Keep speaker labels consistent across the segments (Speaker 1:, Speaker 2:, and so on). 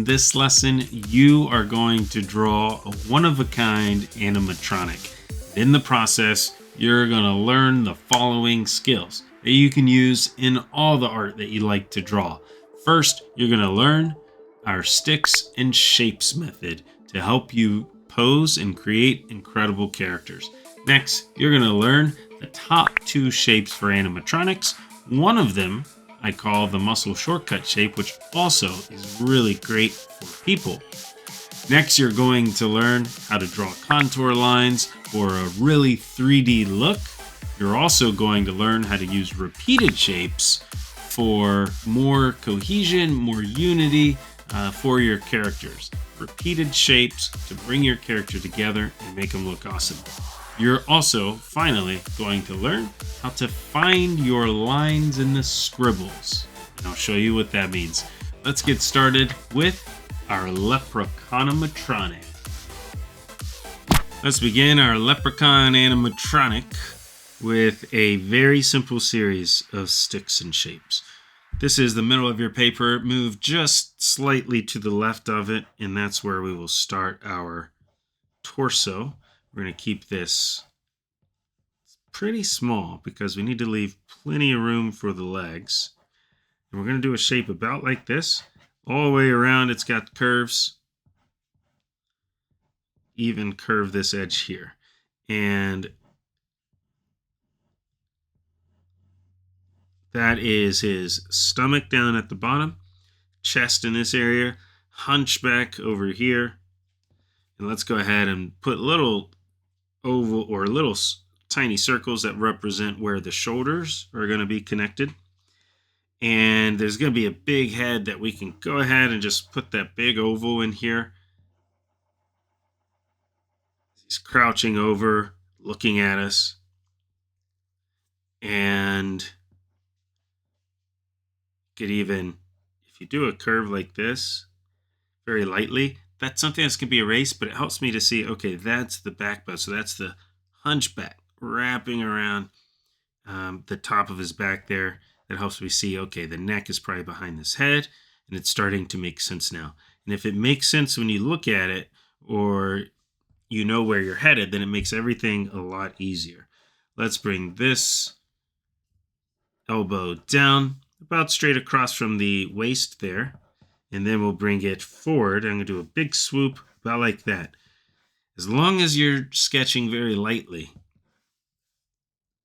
Speaker 1: this lesson, you are going to draw a one-of-a-kind animatronic. In the process, you're going to learn the following skills that you can use in all the art that you like to draw. First, you're going to learn our sticks and shapes method to help you pose and create incredible characters. Next, you're going to learn the top 2 shapes for animatronics. One of them I call the muscle shortcut shape, which also is really great for people. Next, you're going to learn how to draw contour lines for a really 3D look. You're also going to learn how to use repeated shapes for more cohesion, more unity for your characters. Repeated shapes to bring your character together and make them look awesome. You're also, finally, going to learn how to find your lines in the scribbles. And I'll show you what that means. Let's get started with our Leprechaunamatronic. Let's begin our Leprechaun animatronic with a very simple series of sticks and shapes. This is the middle of your paper. Move just slightly to the left of it, and that's where we will start our torso. We're going to keep this pretty small because we need to leave plenty of room for the legs. And we're going to do a shape about like this. All the way around, it's got curves. Even curve this edge here. And that is his stomach down at the bottom, chest in this area, hunchback over here. And let's go ahead and put little oval or little tiny circles that represent where the shoulders are going to be connected. And there's going to be a big head that we can go ahead and just put that big oval in here. He's crouching over, looking at us. And could even, if you do a curve like this, very lightly, that's something that's going to be erased, but it helps me to see, okay, that's the backbone. So that's the hunchback wrapping around the top of his back there. That helps me see, okay, the neck is probably behind this head, and it's starting to make sense now. And if it makes sense when you look at it, or you know where you're headed, then it makes everything a lot easier. Let's bring this elbow down, about straight across from the waist there. And then we'll bring it forward. I'm going to do a big swoop about like that. As long as you're sketching very lightly,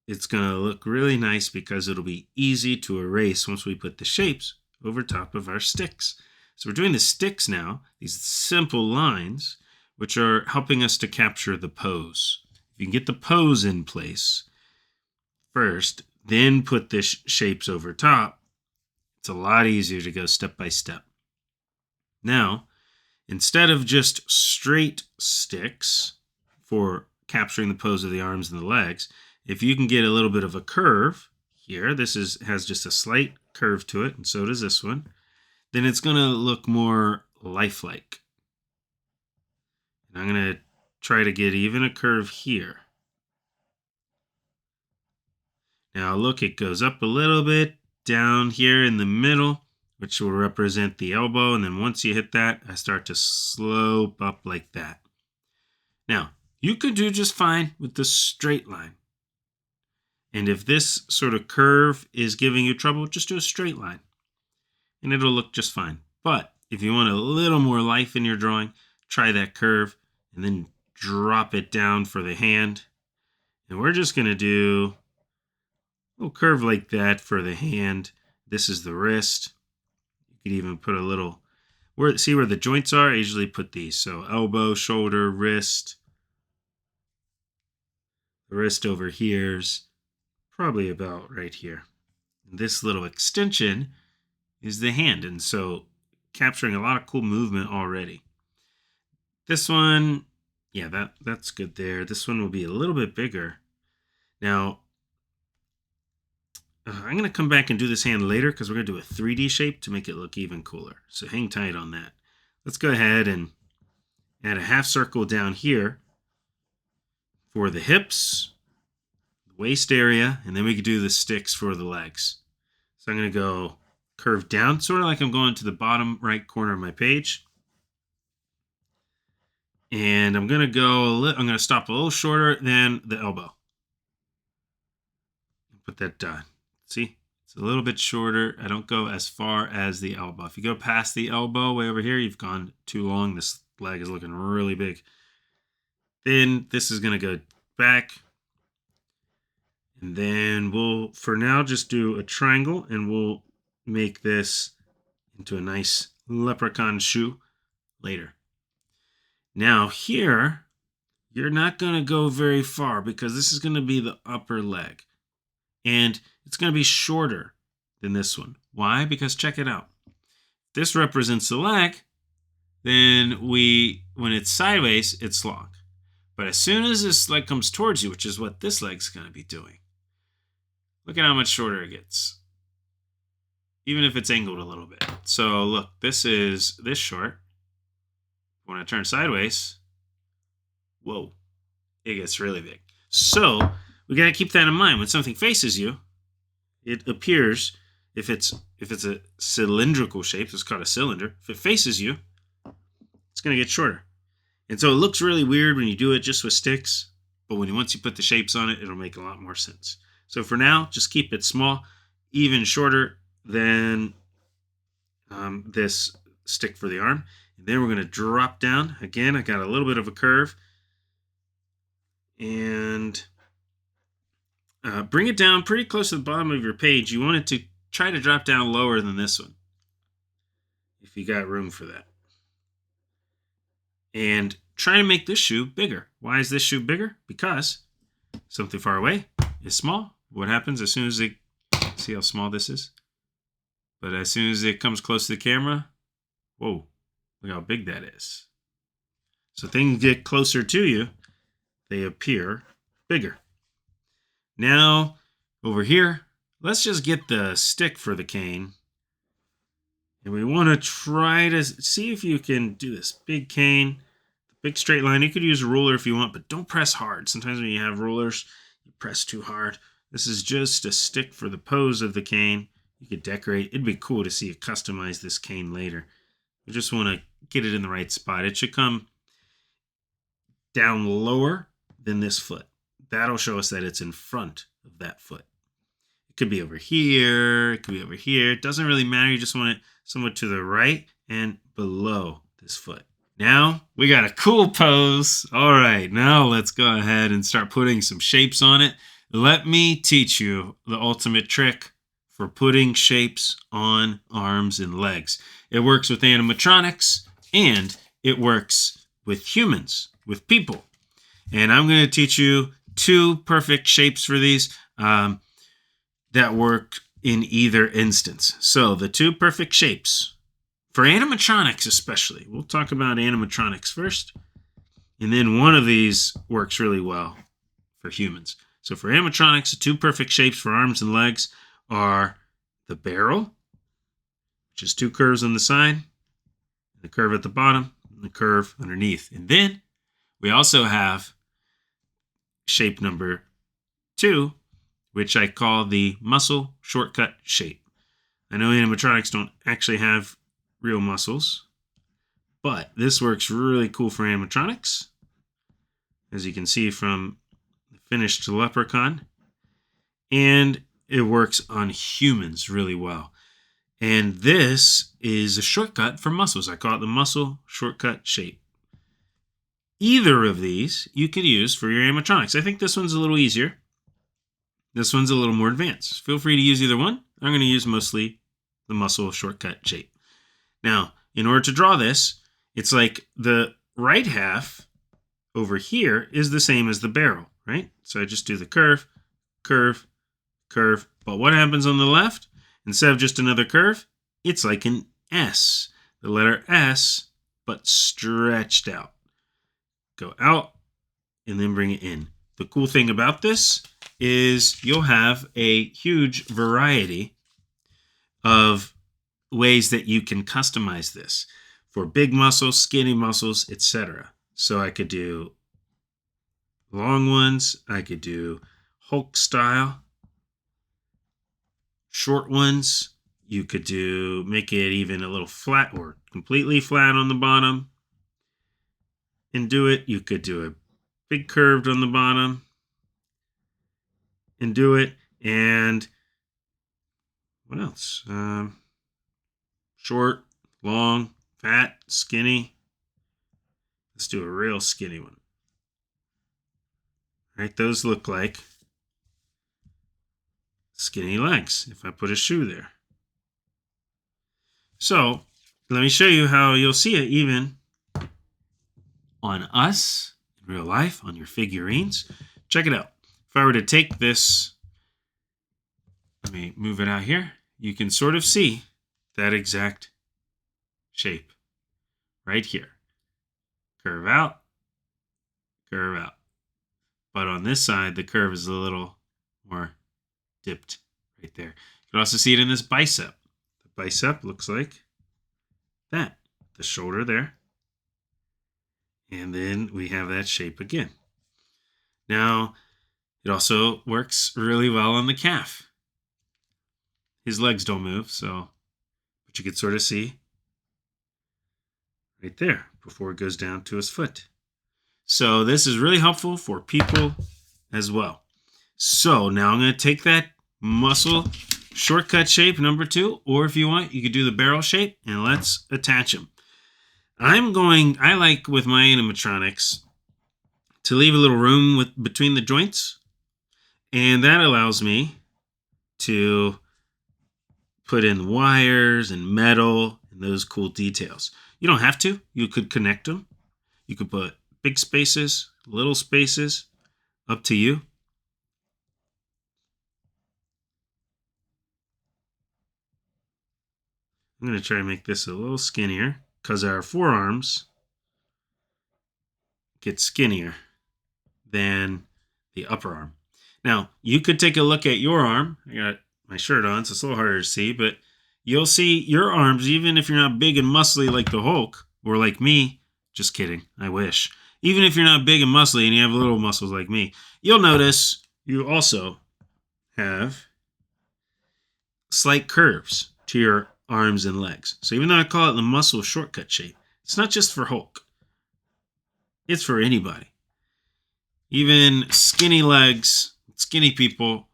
Speaker 1: it's going to look really nice because it'll be easy to erase once we put the shapes over top of our sticks. So we're doing the sticks now, these simple lines, which are helping us to capture the pose. If you can get the pose in place first, then put the shapes over top, it's a lot easier to go step by step. Now, instead of just straight sticks for capturing the pose of the arms and the legs, if you can get a little bit of a curve here, this has just a slight curve to it, and so does this one, then it's going to look more lifelike. And I'm going to try to get even a curve here. Now look, it goes up a little bit down here in the middle, which will represent the elbow. And then once you hit that, I start to slope up like that. Now, you could do just fine with the straight line. And if this sort of curve is giving you trouble, just do a straight line. And it'll look just fine. But if you want a little more life in your drawing, try that curve and then drop it down for the hand. And we're just going to do a little curve like that for the hand. This is the wrist. You could even put a little, see where the joints are? I usually put these. So elbow, shoulder, wrist. The wrist over here's probably about right here. And this little extension is the hand. And so capturing a lot of cool movement already. This one, yeah, that's good there. This one will be a little bit bigger. Now, I'm going to come back and do this hand later because we're going to do a 3D shape to make it look even cooler. So hang tight on that. Let's go ahead and add a half circle down here for the hips, the waist area, and then we can do the sticks for the legs. So I'm going to go curve down, sort of like I'm going to the bottom right corner of my page. And I'm going to stop a little shorter than the elbow. Put that down. See? It's a little bit shorter. I don't go as far as the elbow. If you go past the elbow way over here, you've gone too long. This leg is looking really big. Then this is going to go back. And then we'll, for now, just do a triangle, and we'll make this into a nice leprechaun shoe later. Now here, you're not going to go very far because this is going to be the upper leg. And it's going to be shorter than this one. Why? Because check it out. This represents the leg. Then when it's sideways, it's long. But as soon as this leg comes towards you, which is what this leg's going to be doing, look at how much shorter it gets. Even if it's angled a little bit. So look, this is this short. When I turn sideways, whoa, it gets really big. So we got to keep that in mind. When something faces you, it appears, if it's a cylindrical shape, it's called a cylinder. If it faces you, it's going to get shorter. And so it looks really weird when you do it just with sticks, but once you put the shapes on it, it'll make a lot more sense. So for now, just keep it small, even shorter than this stick for the arm. And then we're going to drop down. Again, I got a little bit of a curve. And bring it down pretty close to the bottom of your page. You want it to try to drop down lower than this one, if you got room for that. And try to make this shoe bigger. Why is this shoe bigger? Because something far away is small. What happens as soon as it, see how small this is? But as soon as it comes close to the camera, whoa, look how big that is. So things get closer to you, they appear bigger. Now, over here, let's just get the stick for the cane. And we want to try to see if you can do this big cane, big straight line. You could use a ruler if you want, but don't press hard. Sometimes when you have rulers, you press too hard. This is just a stick for the pose of the cane. You could decorate. It'd be cool to see you customize this cane later. We just want to get it in the right spot. It should come down lower than this foot. That'll show us that it's in front of that foot. It could be over here. It could be over here. It doesn't really matter. You just want it somewhat to the right and below this foot. Now we got a cool pose. All right, now let's go ahead and start putting some shapes on it. Let me teach you the ultimate trick for putting shapes on arms and legs. It works with animatronics and it works with humans, with people. And I'm going to teach you 2 perfect shapes for these that work in either instance. So the 2 perfect shapes for animatronics especially. We'll talk about animatronics first. And then one of these works really well for humans. So for animatronics, the 2 perfect shapes for arms and legs are the barrel, which is 2 curves on the side, the curve at the bottom, and the curve underneath. And then we also have shape number 2, which I call the muscle shortcut shape. I know animatronics don't actually have real muscles, but this works really cool for animatronics, as you can see from the finished Leprechaun, and it works on humans really well. And this is a shortcut for muscles. I call it the muscle shortcut shape. Either of these you could use for your animatronics. I think this one's a little easier. This one's a little more advanced. Feel free to use either one. I'm going to use mostly the muscle shortcut shape. Now, in order to draw this, it's like the right half over here is the same as the barrel, right? So I just do the curve, curve, curve. But what happens on the left? Instead of just another curve, it's like an S. The letter S, but stretched out. Go out and then bring it in. The cool thing about this is you'll have a huge variety of ways that you can customize this for big muscles, skinny muscles, etc. So I could do long ones. I could do Hulk style. Short ones. You could make it even a little flat or completely flat on the bottom. and do it. You could do a big curved on the bottom and do it. And what else? Short, long, fat, skinny. Let's do a real skinny one. All right, those look like skinny legs if I put a shoe there. So let me show you how you'll see it even on us in real life, on your figurines. Check it out. If I were to take this, let me move it out here, you can sort of see that exact shape right here. Curve out, curve out. But on this side, the curve is a little more dipped right there. You can also see it in this bicep. The bicep looks like that. The shoulder there. And then we have that shape again. Now, it also works really well on the calf. His legs don't move, but you can sort of see right there before it goes down to his foot. So this is really helpful for people as well. So now I'm going to take that muscle shortcut shape number 2, or if you want, you could do the barrel shape, and let's attach them. I like with my animatronics to leave a little room between the joints, and that allows me to put in wires and metal and those cool details. You don't have to. You could connect them. You could put big spaces, little spaces, up to you. I'm going to try to make this a little skinnier because our forearms get skinnier than the upper arm. Now, you could take a look at your arm. I got my shirt on, so it's a little harder to see, but you'll see your arms, even if you're not big and muscly like the Hulk, or like me. Just kidding, I wish. Even if you're not big and muscly and you have little muscles like me, you'll notice you also have slight curves to your arms and legs. So even though I call it the muscle shortcut shape, it's not just for Hulk. It's for anybody. Even skinny legs, skinny people,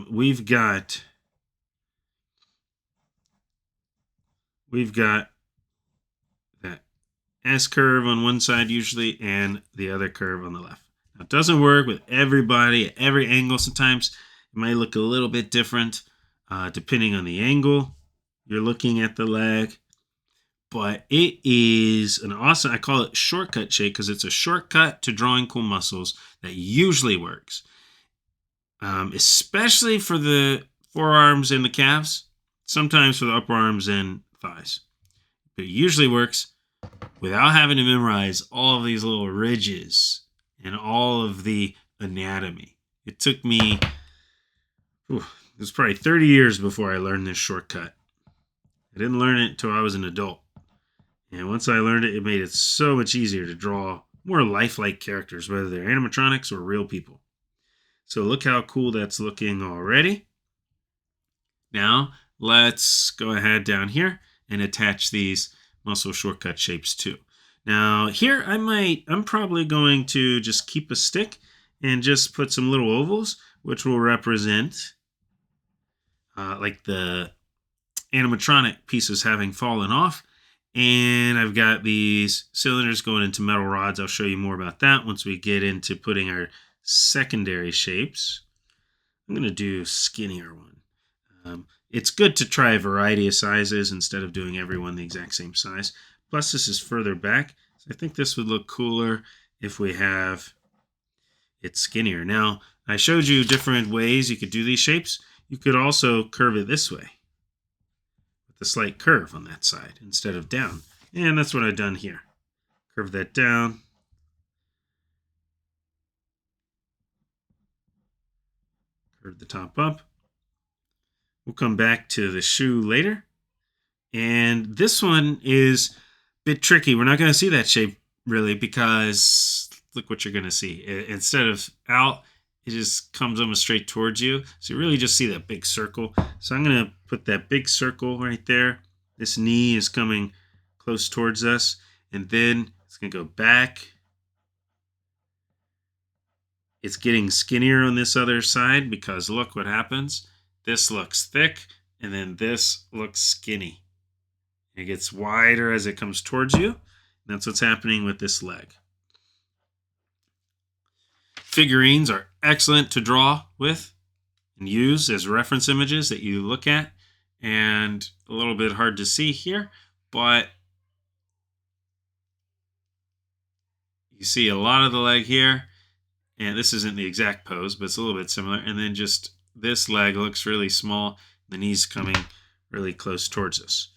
Speaker 1: we've got that S curve on one side usually and the other curve on the left. Now, it doesn't work with everybody at every angle. Sometimes it might look a little bit different depending on the angle you're looking at the leg. But it is an awesome, I call it shortcut shape because it's a shortcut to drawing cool muscles that usually works. Especially for the forearms and the calves, sometimes for the upper arms and thighs. But it usually works without having to memorize all of these little ridges and all of the anatomy. It took me, it was probably 30 years before I learned this shortcut. I didn't learn it until I was an adult. And once I learned it, it made it so much easier to draw more lifelike characters, whether they're animatronics or real people. So look how cool that's looking already. Now, let's go ahead down here and attach these muscle shortcut shapes too. Now, here I'm probably going to just keep a stick and just put some little ovals, which will represent like the animatronic pieces having fallen off. And I've got these cylinders going into metal rods. I'll show you more about that once we get into putting our secondary shapes. I'm going to do a skinnier one. It's good to try a variety of sizes instead of doing everyone the exact same size. Plus, this is further back. So I think this would look cooler if we have it skinnier. Now, I showed you different ways you could do these shapes. You could also curve it this way, a slight curve on that side instead of down. And that's what I've done here. Curve that down. Curve the top up. We'll come back to the shoe later. And this one is a bit tricky. We're not going to see that shape really because look what you're going to see. Instead of out, it just comes almost straight towards you. So you really just see that big circle. So I'm going to put that big circle right there. This knee is coming close towards us. And then it's going to go back It's getting skinnier on this other side because look what happens. This looks thick and then this looks skinny. It gets wider as it comes towards you. That's what's happening with this leg. Figurines are excellent to draw with and use as reference images that you look at. And a little bit hard to see here, but you see a lot of the leg here. And this isn't the exact pose, but it's a little bit similar. And then just this leg looks really small. The knee's coming really close towards us.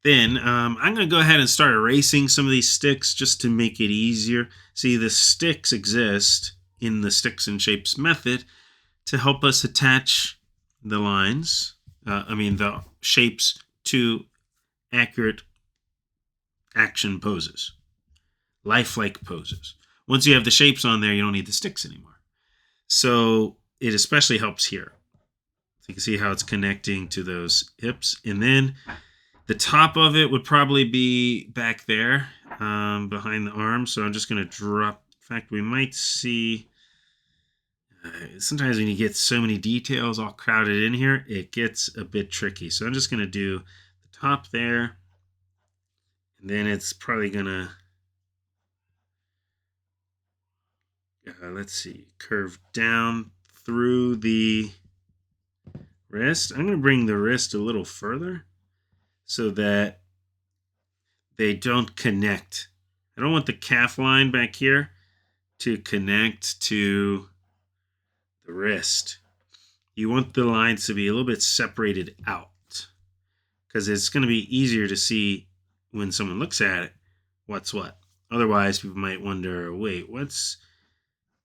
Speaker 1: Then I'm going to go ahead and start erasing some of these sticks just to make it easier. See, the sticks exist in the sticks and shapes method to help us attach the lines, the shapes to accurate action poses, lifelike poses. Once you have the shapes on there, you don't need the sticks anymore. So it especially helps here. So you can see how it's connecting to those hips. And then the top of it would probably be back there behind the arm. So I'm just going to drop. In fact, we might see sometimes when you get so many details all crowded in here, it gets a bit tricky. So I'm just going to do the top there. And then it's probably going to, let's see, curve down through the wrist. I'm going to bring the wrist a little further so that they don't connect. I don't want the calf line back here to connect to the wrist. You want the lines to be a little bit separated out because it's going to be easier to see when someone looks at it what's what. Otherwise, people might wonder, wait,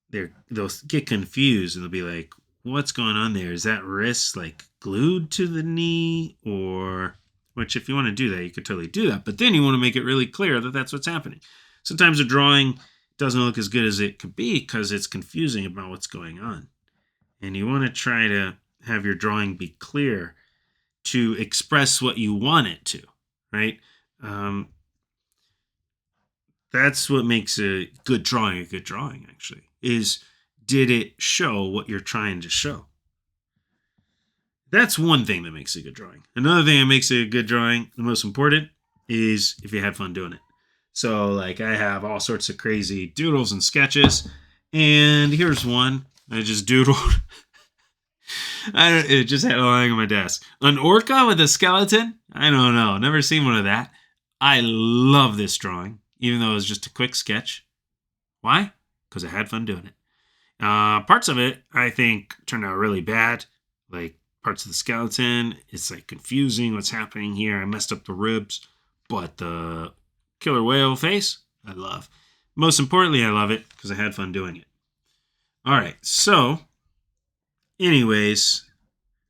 Speaker 1: they'll get confused and they'll be like, what's going on there? Is that wrist like glued to the knee? Or, which if you want to do that, you could totally do that. But then you want to make it really clear that that's what's happening. Sometimes a drawing doesn't look as good as it could be because it's confusing about what's going on. And you want to try to have your drawing be clear to express what you want it to, right? That's what makes a good drawing, actually, is did it show what you're trying to show? That's one thing that makes a good drawing. Another thing that makes a good drawing, the most important, is if you had fun doing it. So, like, I have all sorts of crazy doodles and sketches, and here's one I just doodled. It just had it lying on my desk. An orca with a skeleton? I don't know. Never seen one of that. I love this drawing, even though it was just a quick sketch. Why? Because I had fun doing it. Parts of it, I think, turned out really bad. Like parts of the skeleton, it's like confusing what's happening here. I messed up the ribs, but the killer whale face, I love. Most importantly, I love it because I had fun doing it. All right, so anyways,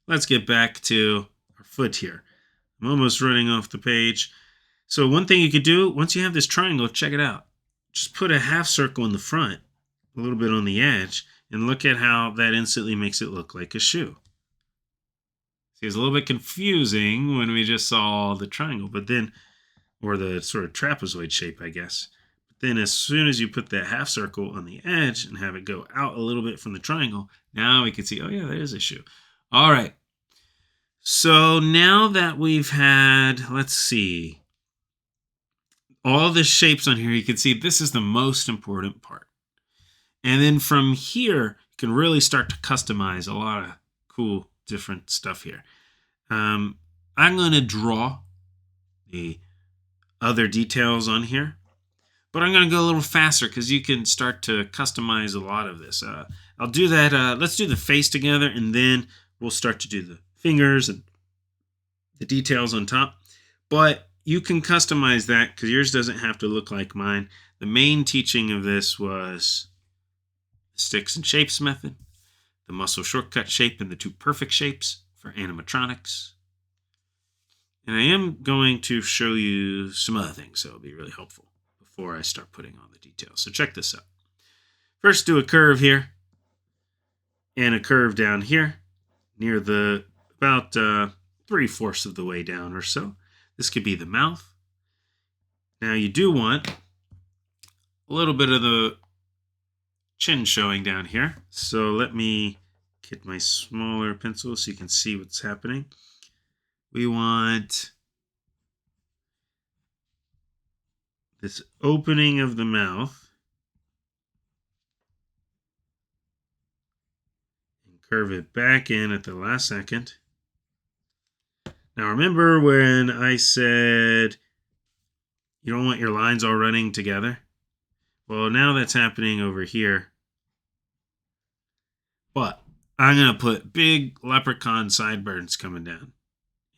Speaker 1: let's get back to our foot here. I'm almost running off the page. So one thing you could do, once you have this triangle, check it out. Just put a half circle in the front, a little bit on the edge, and look at how that instantly makes it look like a shoe. See, it's a little bit confusing when we just saw the triangle, but then, or the sort of trapezoid shape, I guess. But then as soon as you put that half circle on the edge and have it go out a little bit from the triangle, now we can see, oh yeah, that is a shoe. All right. So now that we've had, let's see, all the shapes on here, you can see this is the most important part. And then from here, you can really start to customize a lot of cool different stuff here. I'm going to draw the other details on here, but I'm going to go a little faster because you can start to customize a lot of this. I'll do that. Let's do the face together, and then we'll start to do the fingers and the details on top. But you can customize that because yours doesn't have to look like mine. The main teaching of this was the sticks and shapes method, the muscle shortcut shape, and the two perfect shapes for animatronics. And I am going to show you some other things that will be really helpful before I start putting on the details. So check this out. First, do a curve here and a curve down here near the about 3/4 of the way down or so. This could be the mouth. Now you do want a little bit of the chin showing down here. So let me get my smaller pencil so you can see what's happening. We want this opening of the mouth. And curve it back in at the last second. Now remember when I said you don't want your lines all running together? Well, now that's happening over here. But I'm going to put big leprechaun sideburns coming down.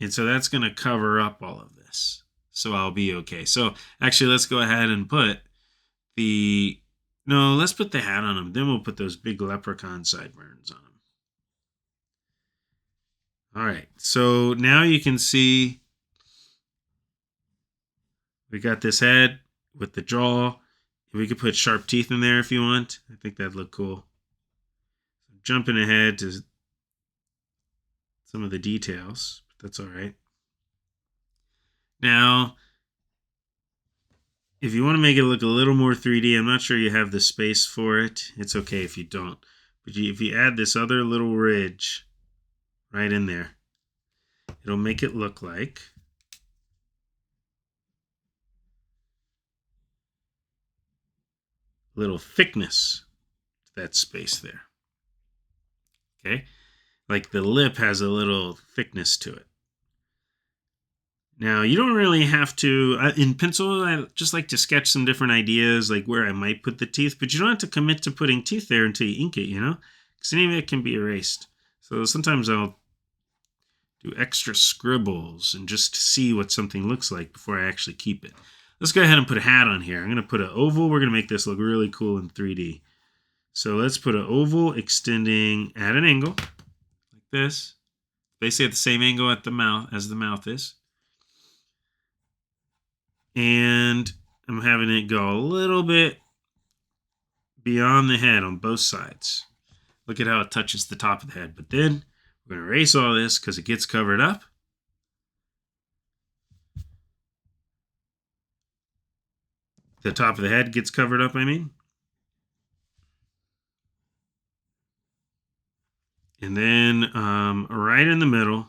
Speaker 1: And so that's going to cover up all of this. So I'll be okay. So actually, let's go ahead and put let's put the hat on him. Then we'll put those big leprechaun sideburns on him. All right. So now you can see we got this head with the jaw. We could put sharp teeth in there if you want. I think that'd look cool. Jumping ahead to some of the details, but that's all right. Now, if you want to make it look a little more 3D, I'm not sure you have the space for it. It's okay if you don't. But if you add this other little ridge right in there, it'll make it look like a little thickness to that space there. Okay? Like the lip has a little thickness to it. Now, you don't really have to, in pencil, I just like to sketch some different ideas, like where I might put the teeth, but you don't have to commit to putting teeth there until you ink it, because any of it can be erased. So sometimes I'll do extra scribbles and just see what something looks like before I actually keep it. Let's go ahead and put a hat on here. I'm going to put an oval. We're going to make this look really cool in 3D. So let's put an oval extending at an angle, like this. Basically at the same angle at the mouth as the mouth is. And I'm having it go a little bit beyond the head on both sides. Look at how it touches the top of the head. But then we're going to erase all this because it gets covered up. The top of the head gets covered up, I mean. And then right in the middle,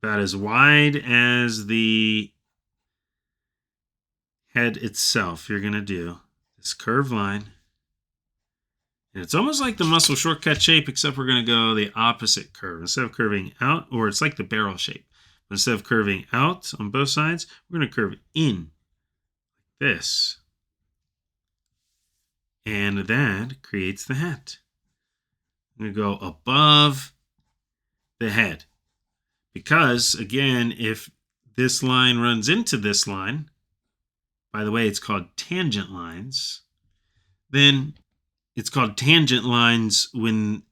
Speaker 1: about as wide as the head itself, you're going to do this curved line. And it's almost like the muscle shortcut shape, except we're going to go the opposite curve. Instead of curving out, or it's like the barrel shape. But instead of curving out on both sides, we're going to curve in like this. And that creates the hat. I'm going to go above the head. Because, again, if this line runs into this line, by the way, it's called tangent lines, then it's called tangent lines when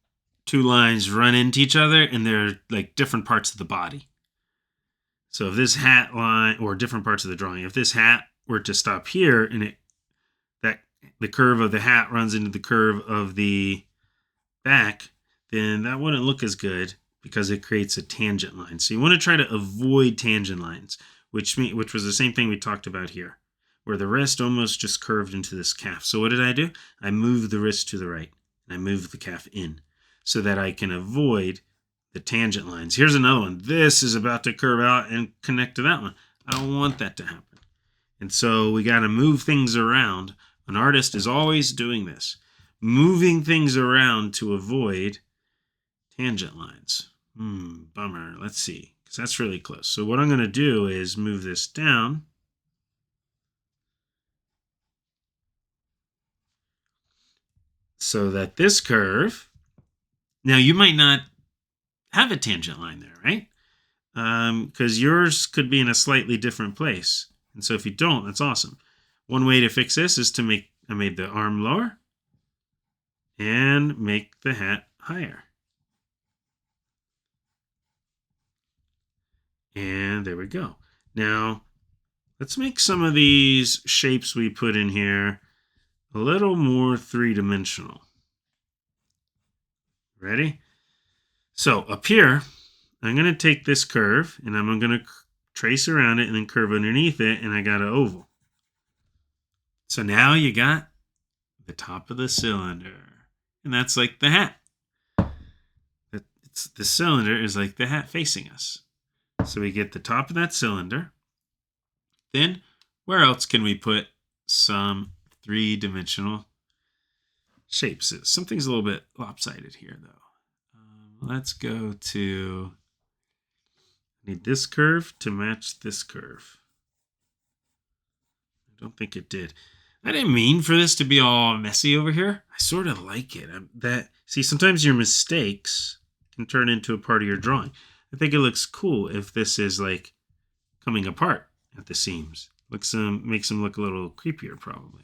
Speaker 1: two lines run into each other and they're like different parts of the body. So if this hat line, or different parts of the drawing, if this hat were to stop here and the curve of the hat runs into the curve of the back, then that wouldn't look as good because it creates a tangent line. So you want to try to avoid tangent lines, which was the same thing we talked about here, where the wrist almost just curved into this calf. So what did I do? I moved the wrist to the right, and I moved the calf in so that I can avoid the tangent lines. Here's another one. This is about to curve out and connect to that one. I don't want that to happen. And so we got to move things around. An artist is always doing this, moving things around to avoid tangent lines. Bummer. Let's see, because that's really close. So what I'm going to do is move this down. So that this curve, now you might not have a tangent line there, right? Because yours could be in a slightly different place. And so if you don't, that's awesome. One way to fix this is to I made the arm lower and make the hat higher. And there we go. Now, let's make some of these shapes we put in here a little more three-dimensional. Ready? So up here, I'm going to take this curve and I'm going to trace around it and then curve underneath it, and I got an oval. So now you got the top of the cylinder. And that's like the hat. The cylinder is like the hat facing us. So we get the top of that cylinder. Then where else can we put some three-dimensional shapes? Something's a little bit lopsided here, though. Let's go to, I need this curve to match this curve. I don't think it did. I didn't mean for this to be all messy over here. I sort of like it. See, sometimes your mistakes can turn into a part of your drawing. I think it looks cool if this is like coming apart at the seams. Makes them look a little creepier, probably.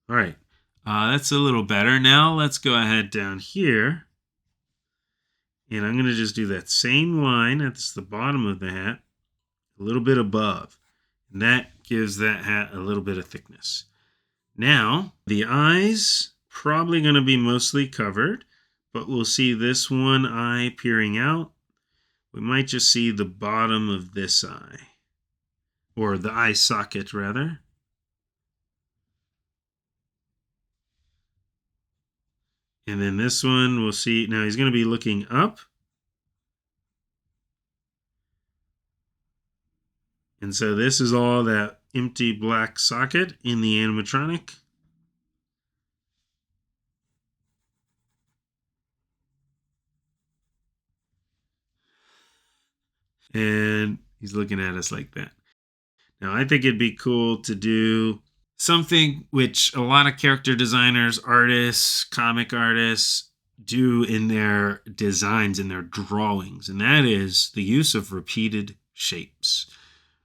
Speaker 1: All right, that's a little better. Now let's go ahead down here. And I'm going to just do that same line. That's the bottom of the hat, a little bit above. And that gives that hat a little bit of thickness. Now, the eyes probably going to be mostly covered, but we'll see this one eye peering out. We might just see the bottom of this eye, or the eye socket, rather. And then this one, we'll see. Now, he's going to be looking up. And so this is all that empty black socket in the animatronic. And he's looking at us like that. Now, I think it'd be cool to do something which a lot of character designers, artists, comic artists do in their designs, in their drawings, and that is the use of repeated shapes.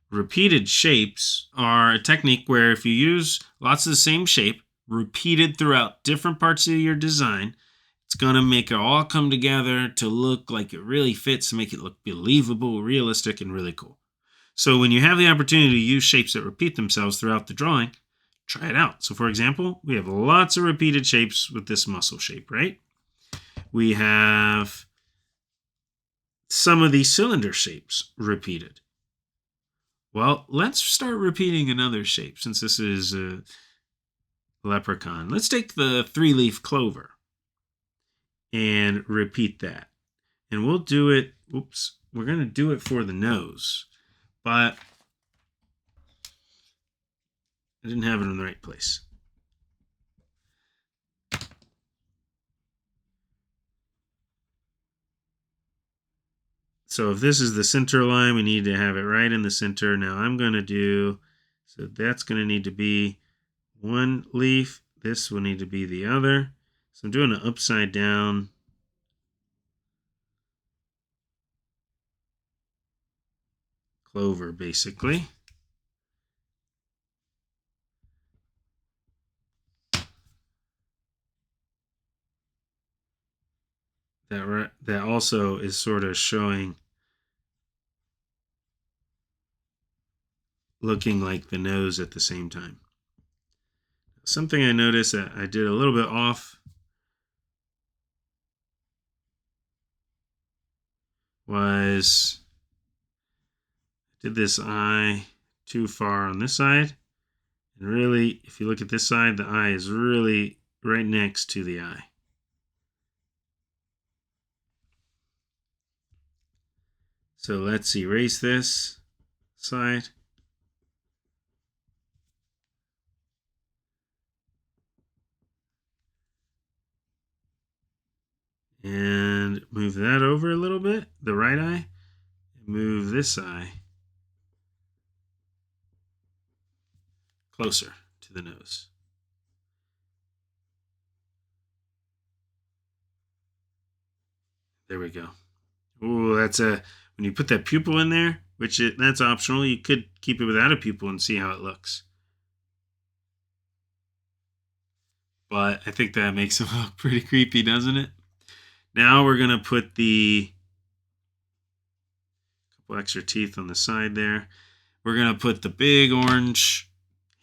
Speaker 1: Repeated shapes are a technique where if you use lots of the same shape repeated throughout different parts of your design, it's going to make it all come together to look like it really fits, to make it look believable, realistic, and really cool. So when you have the opportunity to use shapes that repeat themselves throughout the drawing, try it out. So for example, we have lots of repeated shapes with this muscle shape, right? We have some of these cylinder shapes repeated. Well, let's start repeating another shape since this is a leprechaun. Let's take the 3-leaf clover and repeat that. And we'll do it, we're going to do it for the nose, but I didn't have it in the right place. So if this is the center line, we need to have it right in the center. Now I'm going to do, so that's going to need to be one leaf. This will need to be the other. So I'm doing an upside down clover, basically. That also is sort of showing, looking like the nose at the same time. Something I noticed that I did a little bit off was I did this eye too far on this side. And really, if you look at this side, the eye is really right next to the eye. So let's erase this side. And move that over a little bit, the right eye. And move this eye closer to the nose. There we go. Oh, that's when you put that pupil in there, that's optional. You could keep it without a pupil and see how it looks. But I think that makes him look pretty creepy, doesn't it? Now we're going to put the couple extra teeth on the side there. We're going to put the big orange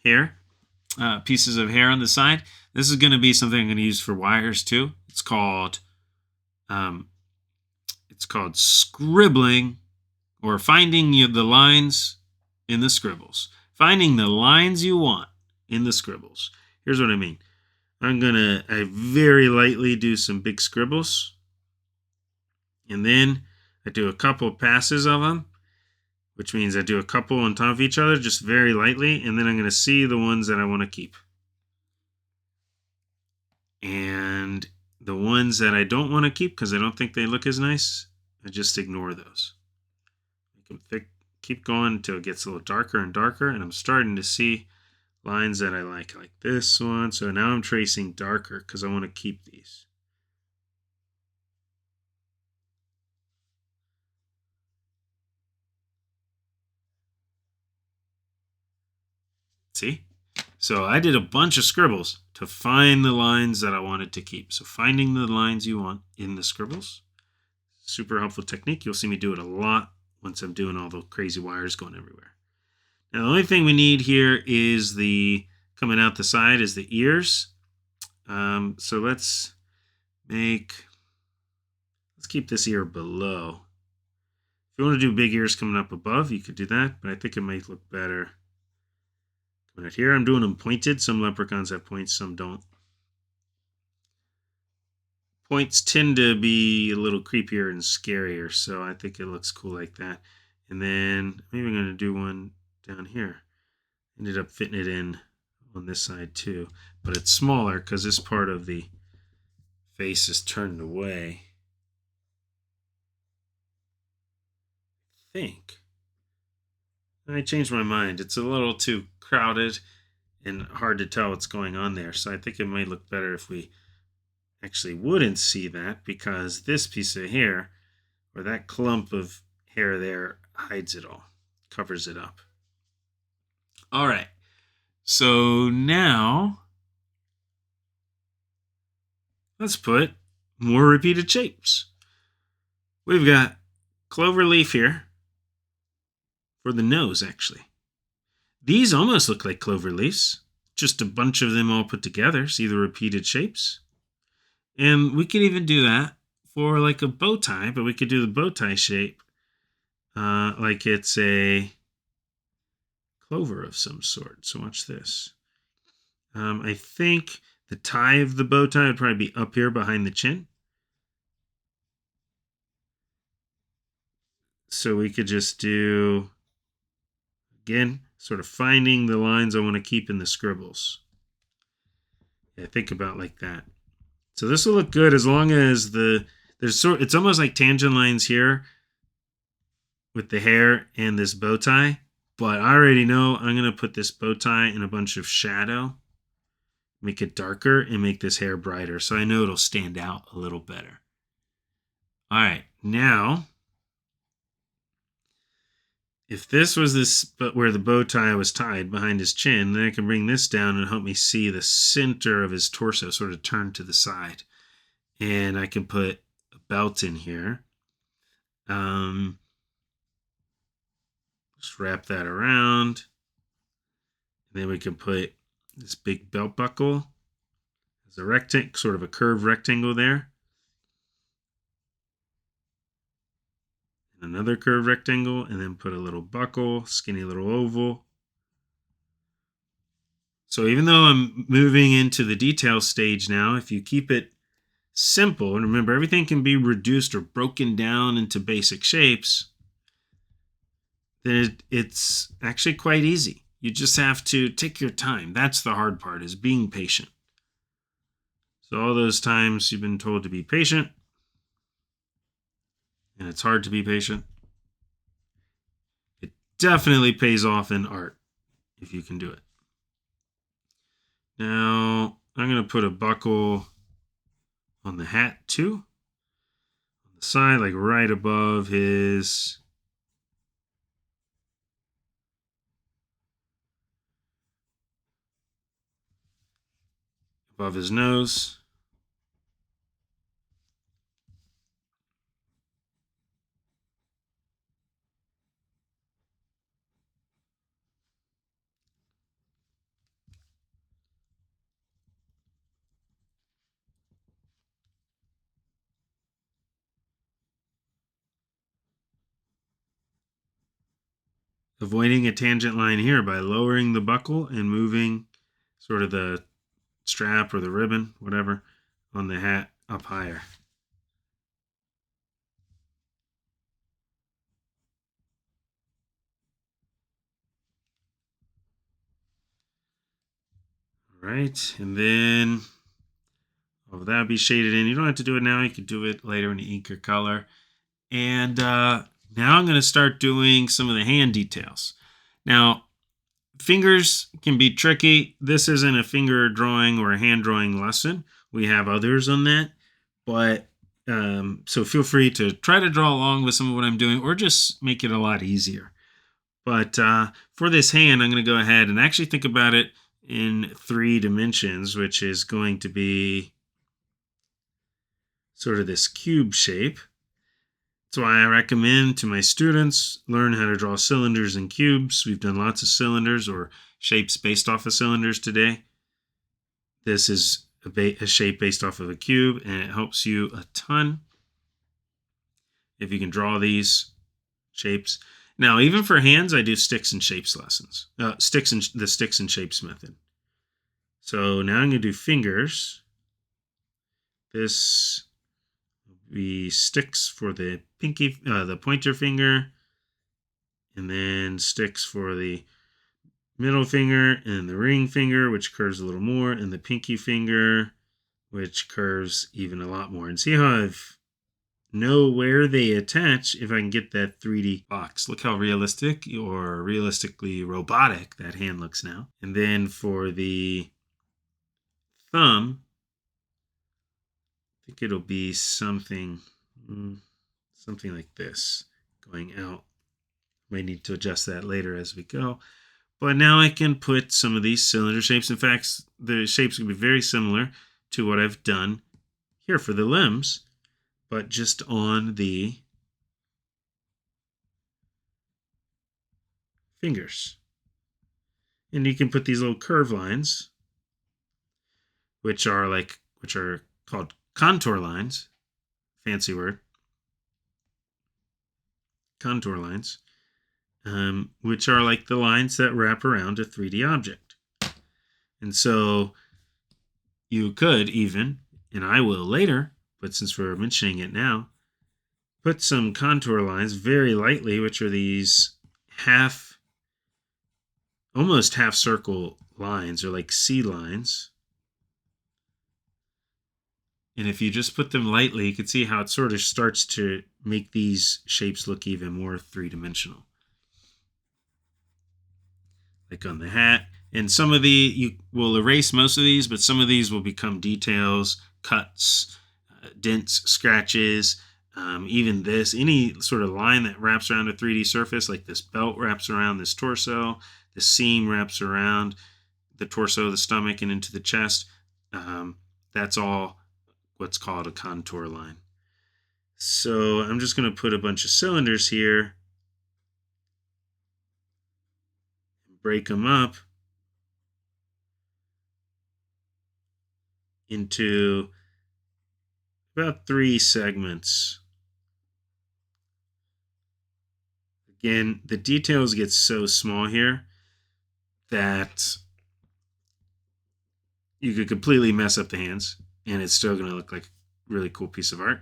Speaker 1: hair, pieces of hair on the side. This is going to be something I'm going to use for wires too. It's called scribbling, or finding the lines in the scribbles. Finding the lines you want in the scribbles. Here's what I mean. I very lightly do some big scribbles. And then I do a couple passes of them, which means I do a couple on top of each other, just very lightly. And then I'm going to see the ones that I want to keep. And the ones that I don't want to keep because I don't think they look as nice, I just ignore those. Make them thick, keep going until it gets a little darker and darker. And I'm starting to see lines that I like this one. So now I'm tracing darker because I want to keep these. See? So I did a bunch of scribbles to find the lines that I wanted to keep. So finding the lines you want in the scribbles, super helpful technique. You'll see me do it a lot once I'm doing all the crazy wires going everywhere. Now the only thing we need here is coming out the side is the ears. So let's keep this ear below. If you want to do big ears coming up above, you could do that, but I think it might look better coming out here. I'm doing them pointed. Some leprechauns have points, some don't. Points tend to be a little creepier and scarier, so I think it looks cool like that. And then maybe I'm going to do one down here. Ended up fitting it in on this side too, but it's smaller because this part of the face is turned away. I think. I changed my mind. It's a little too crowded and hard to tell what's going on there, so I think it might look better if we actually wouldn't see that, because this piece of hair, or that clump of hair there, hides it all, covers it up. All right, so now let's put more repeated shapes. We've got clover leaf here for the nose, actually. These almost look like clover leaves, just a bunch of them all put together. See the repeated shapes? And we could even do that for like a bow tie, but we could do the bow tie shape like it's a clover of some sort. So watch this. I think the tie of the bow tie would probably be up here behind the chin. So we could just do, again, sort of finding the lines I want to keep in the scribbles. Yeah, think about like that. So this will look good as long as it's almost like tangent lines here with the hair and this bow tie. But I already know I'm going to put this bow tie in a bunch of shadow, make it darker, and make this hair brighter. So I know it'll stand out a little better. All right, now, if this was but where the bow tie was tied behind his chin, then I can bring this down and help me see the center of his torso sort of turn to the side. And I can put a belt in here. Just wrap that around. And then we can put this big belt buckle as a rectangle, sort of a curved rectangle there. And another curved rectangle, and then put a little buckle, skinny little oval. So even though I'm moving into the detail stage now, if you keep it simple, and remember everything can be reduced or broken down into basic shapes, then it's actually quite easy. You just have to take your time. That's the hard part, is being patient. So all those times you've been told to be patient, and it's hard to be patient, it definitely pays off in art if you can do it. Now I'm going to put a buckle on the hat too, on the side, like right above his nose. Avoiding a tangent line here by lowering the buckle and moving sort of the strap or the ribbon, whatever, on the hat up higher. All right, and then that'll be shaded in. You don't have to do it now. You can do it later when you ink your color. And now I'm going to start doing some of the hand details. Now, fingers can be tricky. This isn't a finger drawing or a hand drawing lesson. We have others on that. But so feel free to try to draw along with some of what I'm doing or just make it a lot easier. But for this hand, I'm going to go ahead and actually think about it in 3 dimensions, which is going to be sort of this cube shape. That's why I recommend to my students learn how to draw cylinders and cubes. We've done lots of cylinders or shapes based off of cylinders today. This is a shape based off of a cube, and it helps you a ton if you can draw these shapes. Now, even for hands, I do sticks and shapes lessons. The sticks and shapes method. So now I'm going to do fingers. This will be sticks for the pinky, the pointer finger, and then sticks for the middle finger and the ring finger, which curves a little more, and the pinky finger, which curves even a lot more. And see how I've know where they attach if I can get that 3D box. Look how realistic or realistically robotic that hand looks now. And then for the thumb, I think it'll be something like this going out. Might need to adjust that later as we go. But now I can put some of these cylinder shapes. In fact, the shapes can be very similar to what I've done here for the limbs, but just on the fingers. And you can put these little curve lines, which are called contour lines. Fancy word. Contour lines. Which are like the lines that wrap around a 3D object. And so you could even, and I will later, but since we're mentioning it now, put some contour lines very lightly, which are these almost half circle lines, or like C lines. And if you just put them lightly, you can see how it sort of starts to make these shapes look even more 3-dimensional. Like on the hat. And some of you will erase most of these, but some of these will become details, cuts, dents, scratches, even this, any sort of line that wraps around a 3D surface, like this belt wraps around this torso, the seam wraps around the torso, the stomach, and into the chest. That's all what's called a contour line. So I'm just going to put a bunch of cylinders here, break them up into about 3 segments. Again, the details get so small here that you could completely mess up the hands, and it's still going to look like a really cool piece of art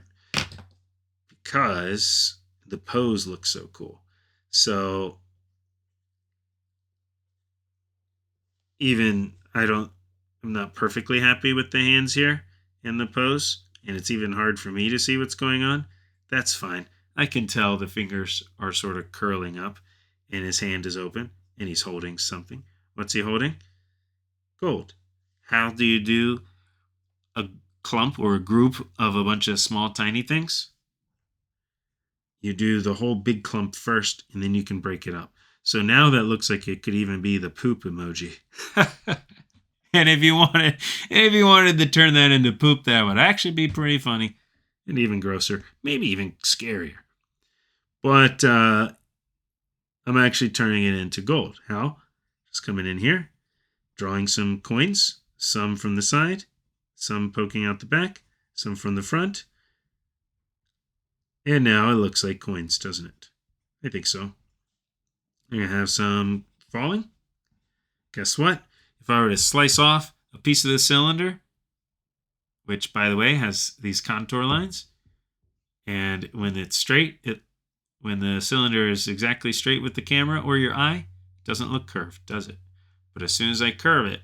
Speaker 1: because the pose looks so cool. So even I'm not perfectly happy with the hands here and the pose, and it's even hard for me to see what's going on. That's fine. I can tell the fingers are sort of curling up, and his hand is open, and he's holding something. What's he holding? Gold. How do you do a clump or a group of a bunch of small, tiny things? You do the whole big clump first, and then you can break it up. So now that looks like it could even be the poop emoji. And if you wanted to turn that into poop, that would actually be pretty funny and even grosser, maybe even scarier. But I'm actually turning it into gold. How? Just coming in here, drawing some coins, some from the side, some poking out the back, some from the front. And now it looks like coins, doesn't it? I think so. I'm going to have some falling. Guess what? if I were to slice off a piece of the cylinder, which, by the way, has these contour lines, and when it's straight, when the cylinder is exactly straight with the camera or your eye, it doesn't look curved, does it? But as soon as I curve it,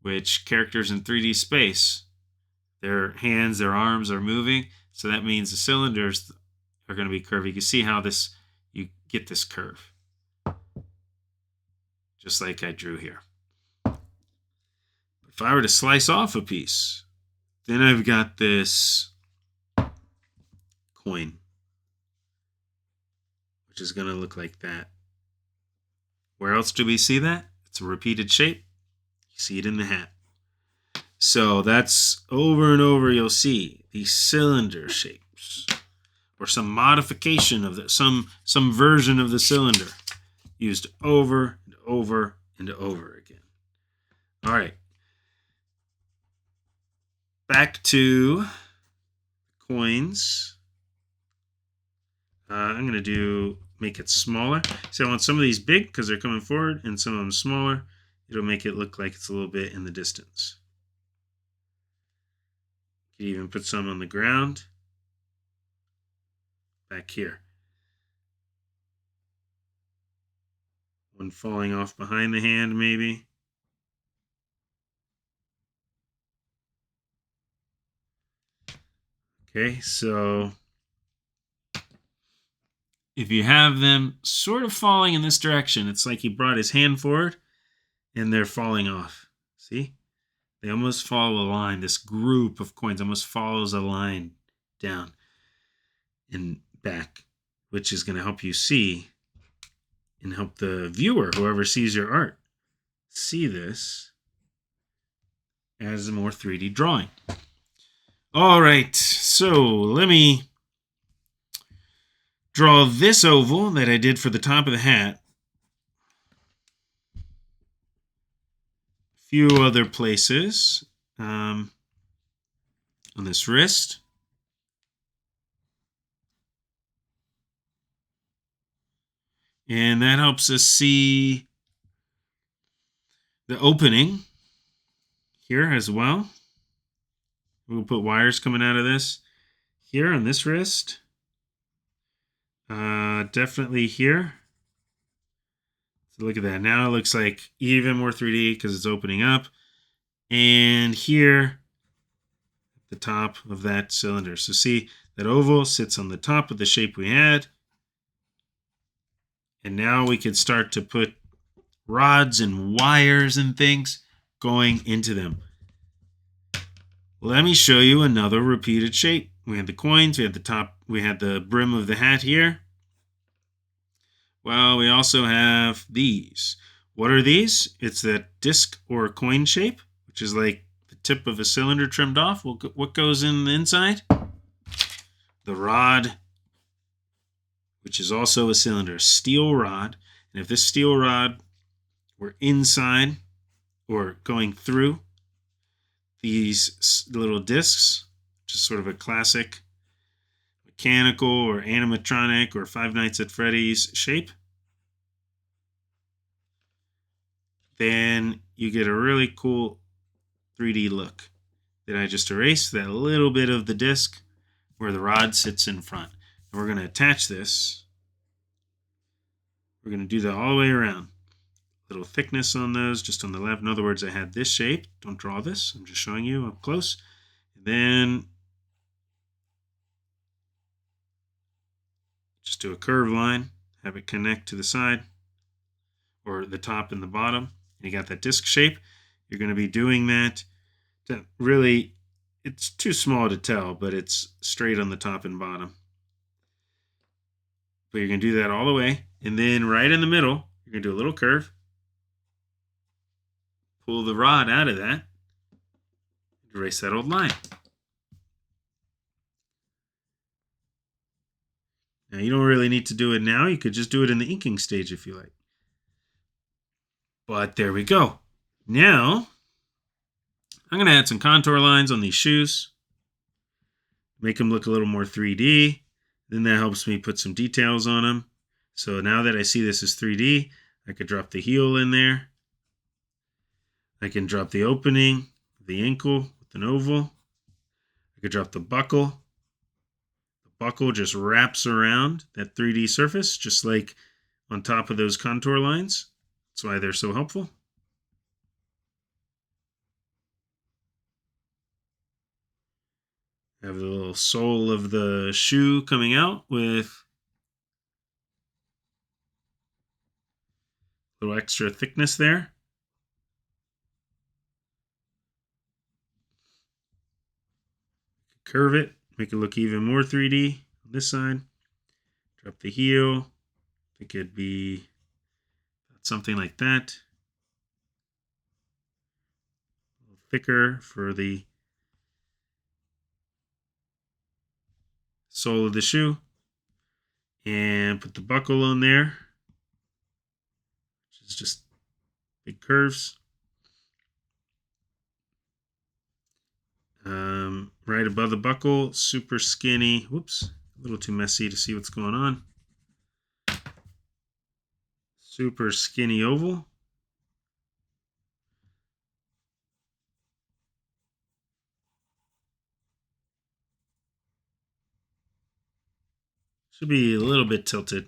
Speaker 1: which characters in 3D space, their hands, their arms are moving, so that means the cylinders are going to be curved. You can see how you get this curve, just like I drew here. If I were to slice off a piece, then I've got this coin, which is going to look like that. Where else do we see that? It's a repeated shape. You see it in the hat. So that's over and over you'll see these cylinder shapes, or some modification of some version of the cylinder used over and over and over again. All right. Back to coins. I'm going to make it smaller. So I want some of these big because they're coming forward, and some of them smaller. It'll make it look like it's a little bit in the distance. You can even put some on the ground. Back here. One falling off behind the hand, maybe. Okay, so if you have them sort of falling in this direction, it's like he brought his hand forward and they're falling off. See? They almost follow a line. This group of coins almost follows a line down and back, which is going to help you see and help the viewer, whoever sees your art, see this as a more 3D drawing. All right, so let me draw this oval that I did for the top of the hat. A few other places on this wrist. And that helps us see the opening here as well. We'll put wires coming out of this here on this wrist. Definitely here. So look at that. Now it looks like even more 3D because it's opening up. And here, at the top of that cylinder. So see, that oval sits on the top of the shape we had. And now we can start to put rods and wires and things going into them. Let me show you another repeated shape. We had the coins, we had the top, we had the brim of the hat here. Well, we also have these. What are these? It's that disc or coin shape, which is like the tip of a cylinder trimmed off. What goes in the inside? The rod, which is also a cylinder, steel rod. And if this steel rod were inside or going through these little discs, which is sort of a classic mechanical or animatronic or Five Nights at Freddy's shape, then you get a really cool 3D look. That I just erased that little bit of the disc where the rod sits in front. And we're going to attach this. We're going to do that all the way around. Little thickness on those, just on the left. In other words, I had this shape. Don't draw this. I'm just showing you up close. And then just do a curved line. Have it connect to the side or the top and the bottom. And you got that disc shape. You're going to be doing that. To really, it's too small to tell, but it's straight on the top and bottom. But you're going to do that all the way. And then right in the middle, you're going to do a little curve. Pull the rod out of that. Erase that old line. Now, you don't really need to do it now. You could just do it in the inking stage if you like. But there we go. Now, I'm going to add some contour lines on these shoes. Make them look a little more 3D. Then that helps me put some details on them. So now that I see this as 3D, I could drop the heel in there. I can drop the opening, the ankle with an oval. I could drop the buckle. The buckle just wraps around that 3D surface, just like on top of those contour lines. That's why they're so helpful. Have the little sole of the shoe coming out with a little extra thickness there. Curve it, make it look even more 3D on this side. Drop the heel. I think it'd be something like that. A little thicker for the sole of the shoe. And put the buckle on there, which is just big curves. Right above the buckle, super skinny. Whoops, a little too messy to see what's going on. Super skinny oval. Should be a little bit tilted.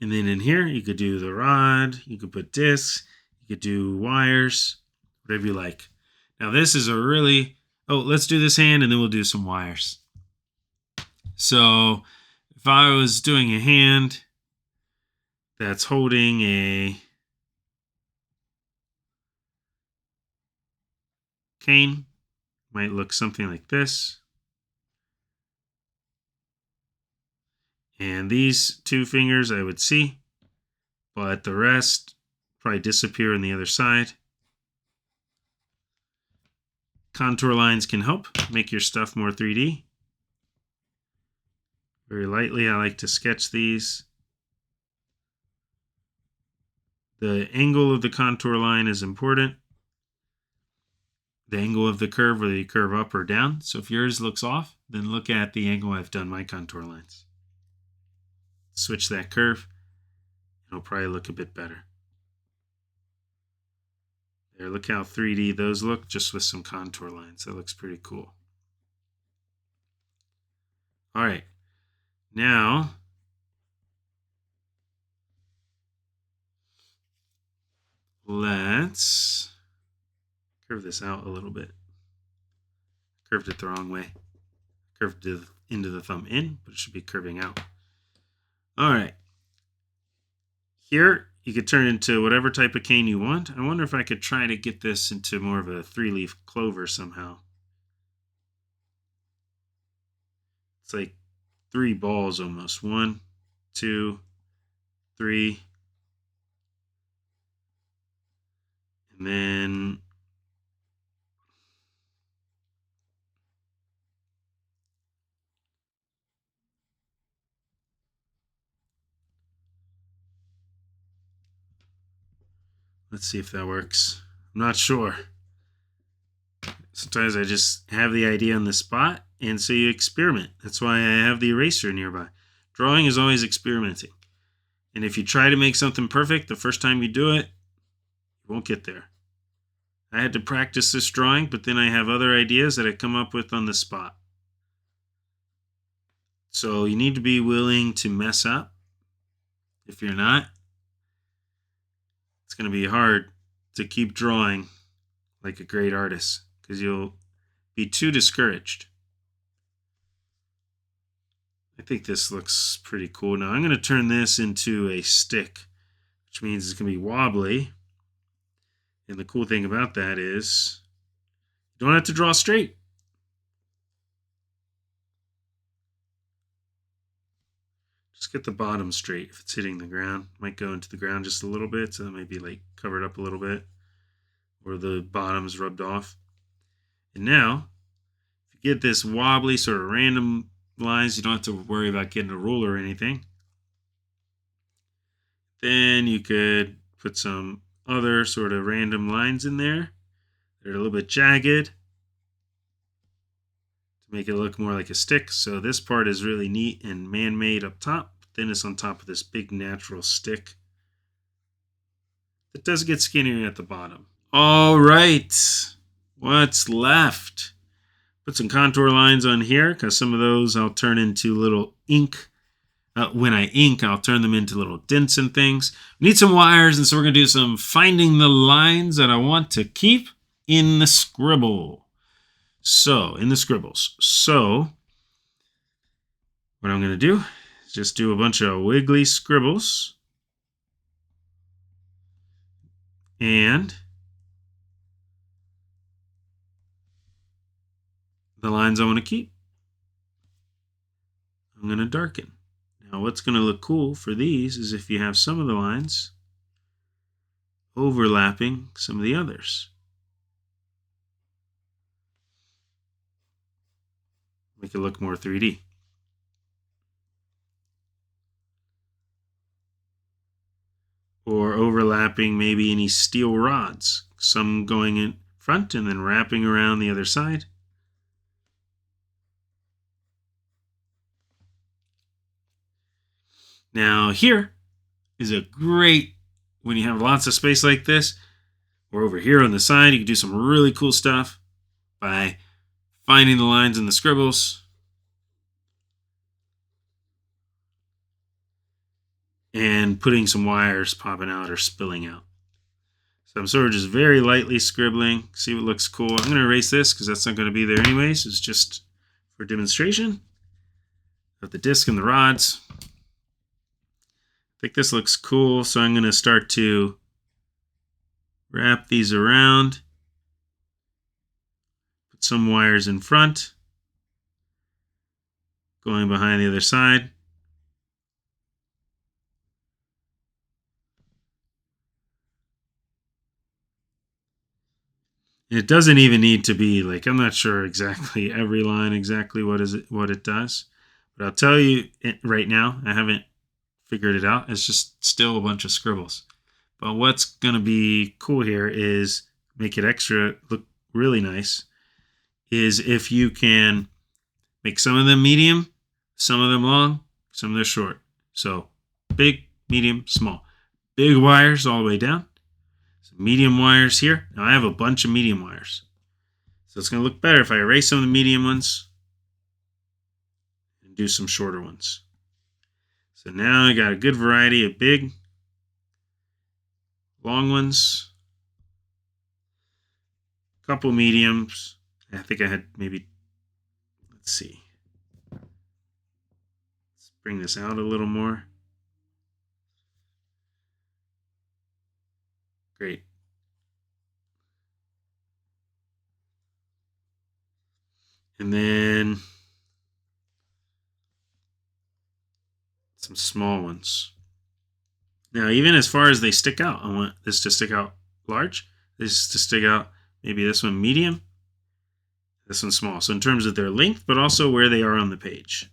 Speaker 1: And then in here, you could do the rod, you could put discs, you could do wires, whatever you like. Now this is a really, let's do this hand and then we'll do some wires. So if I was doing a hand that's holding a cane, might look something like this. And these two fingers I would see, but the rest probably disappear on the other side. Contour lines can help make your stuff more 3D. Very lightly, I like to sketch these. The angle of the contour line is important. The angle of the curve, whether you curve up or down. So if yours looks off, then look at the angle I've done my contour lines. Switch that curve. It'll probably look a bit better. There, look how 3D those look, just with some contour lines. That looks pretty cool. All right, now let's curve this out a little bit. Curved it the wrong way. Curved it into the thumb in, but it should be curving out. All right. Here, you could turn into whatever type of cane you want. I wonder if I could try to get this into more of a 3-leaf clover somehow. It's like 3 balls almost. 1, 2, 3. And then let's see if that works. I'm not sure. Sometimes I just have the idea on the spot, and so you experiment. That's why I have the eraser nearby. Drawing is always experimenting. And if you try to make something perfect the first time you do it, you won't get there. I had to practice this drawing, but then I have other ideas that I come up with on the spot. So you need to be willing to mess up. If you're not, it's going to be hard to keep drawing like a great artist because you'll be too discouraged. I think this looks pretty cool. Now I'm going to turn this into a stick, which means it's going to be wobbly. And the cool thing about that is you don't have to draw straight. Just get the bottom straight if it's hitting the ground. Might go into the ground just a little bit, so it might be like covered up a little bit, or the bottom's rubbed off. And now, if you get this wobbly sort of random lines, you don't have to worry about getting a ruler or anything. Then you could put some other sort of random lines in there. They're a little bit jagged to make it look more like a stick. So this part is really neat and man-made up top. Then it's on top of this big natural stick. It does get skinnier at the bottom. All right, what's left? Put some contour lines on here because some of those I'll turn into little ink. When I ink, I'll turn them into little dents and things. We need some wires, and so we're going to do some finding the lines that I want to keep in the scribble. So, in the scribbles. So, what I'm going to do is just do a bunch of wiggly scribbles. And the lines I want to keep, I'm going to darken. Now, what's going to look cool for these is if you have some of the lines overlapping some of the others. Make it look more 3D. Or overlapping maybe any steel rods, some going in front and then wrapping around the other side. Now here is a great, when you have lots of space like this, or over here on the side, you can do some really cool stuff by finding the lines in the scribbles and putting some wires popping out or spilling out. So I'm sort of just very lightly scribbling, see what looks cool. I'm going to erase this because that's not going to be there anyways. It's just for demonstration of the disc and the rods. I think this looks cool, so I'm going to start to wrap these around. Put some wires in front, going behind the other side. It doesn't even need to be like, I'm not sure exactly every line exactly what it does, but I'll tell you right now, I haven't figured it out. It's just still a bunch of scribbles. But what's going to be cool here is make it extra look really nice is if you can make some of them medium, some of them long, some of them short. So big, medium, small. Big wires all the way down. Some medium wires here. Now I have a bunch of medium wires. So it's going to look better if I erase some of the medium ones and do some shorter ones. So now I got a good variety of big, long ones, a couple mediums. I think I had maybe, let's see. Let's bring this out a little more. Great. And then some small ones. Now, even as far as they stick out, I want this to stick out large, this to stick out, maybe this one medium, this one small. So in terms of their length, but also where they are on the page.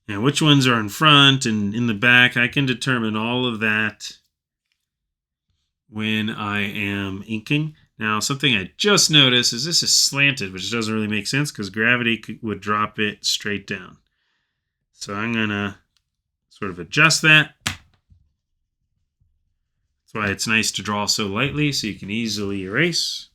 Speaker 1: Now, which ones are in front and in the back, I can determine all of that when I am inking. Now, something I just noticed is this is slanted, which doesn't really make sense because gravity would drop it straight down. So I'm going to sort of adjust that. That's why it's nice to draw so lightly so you can easily erase.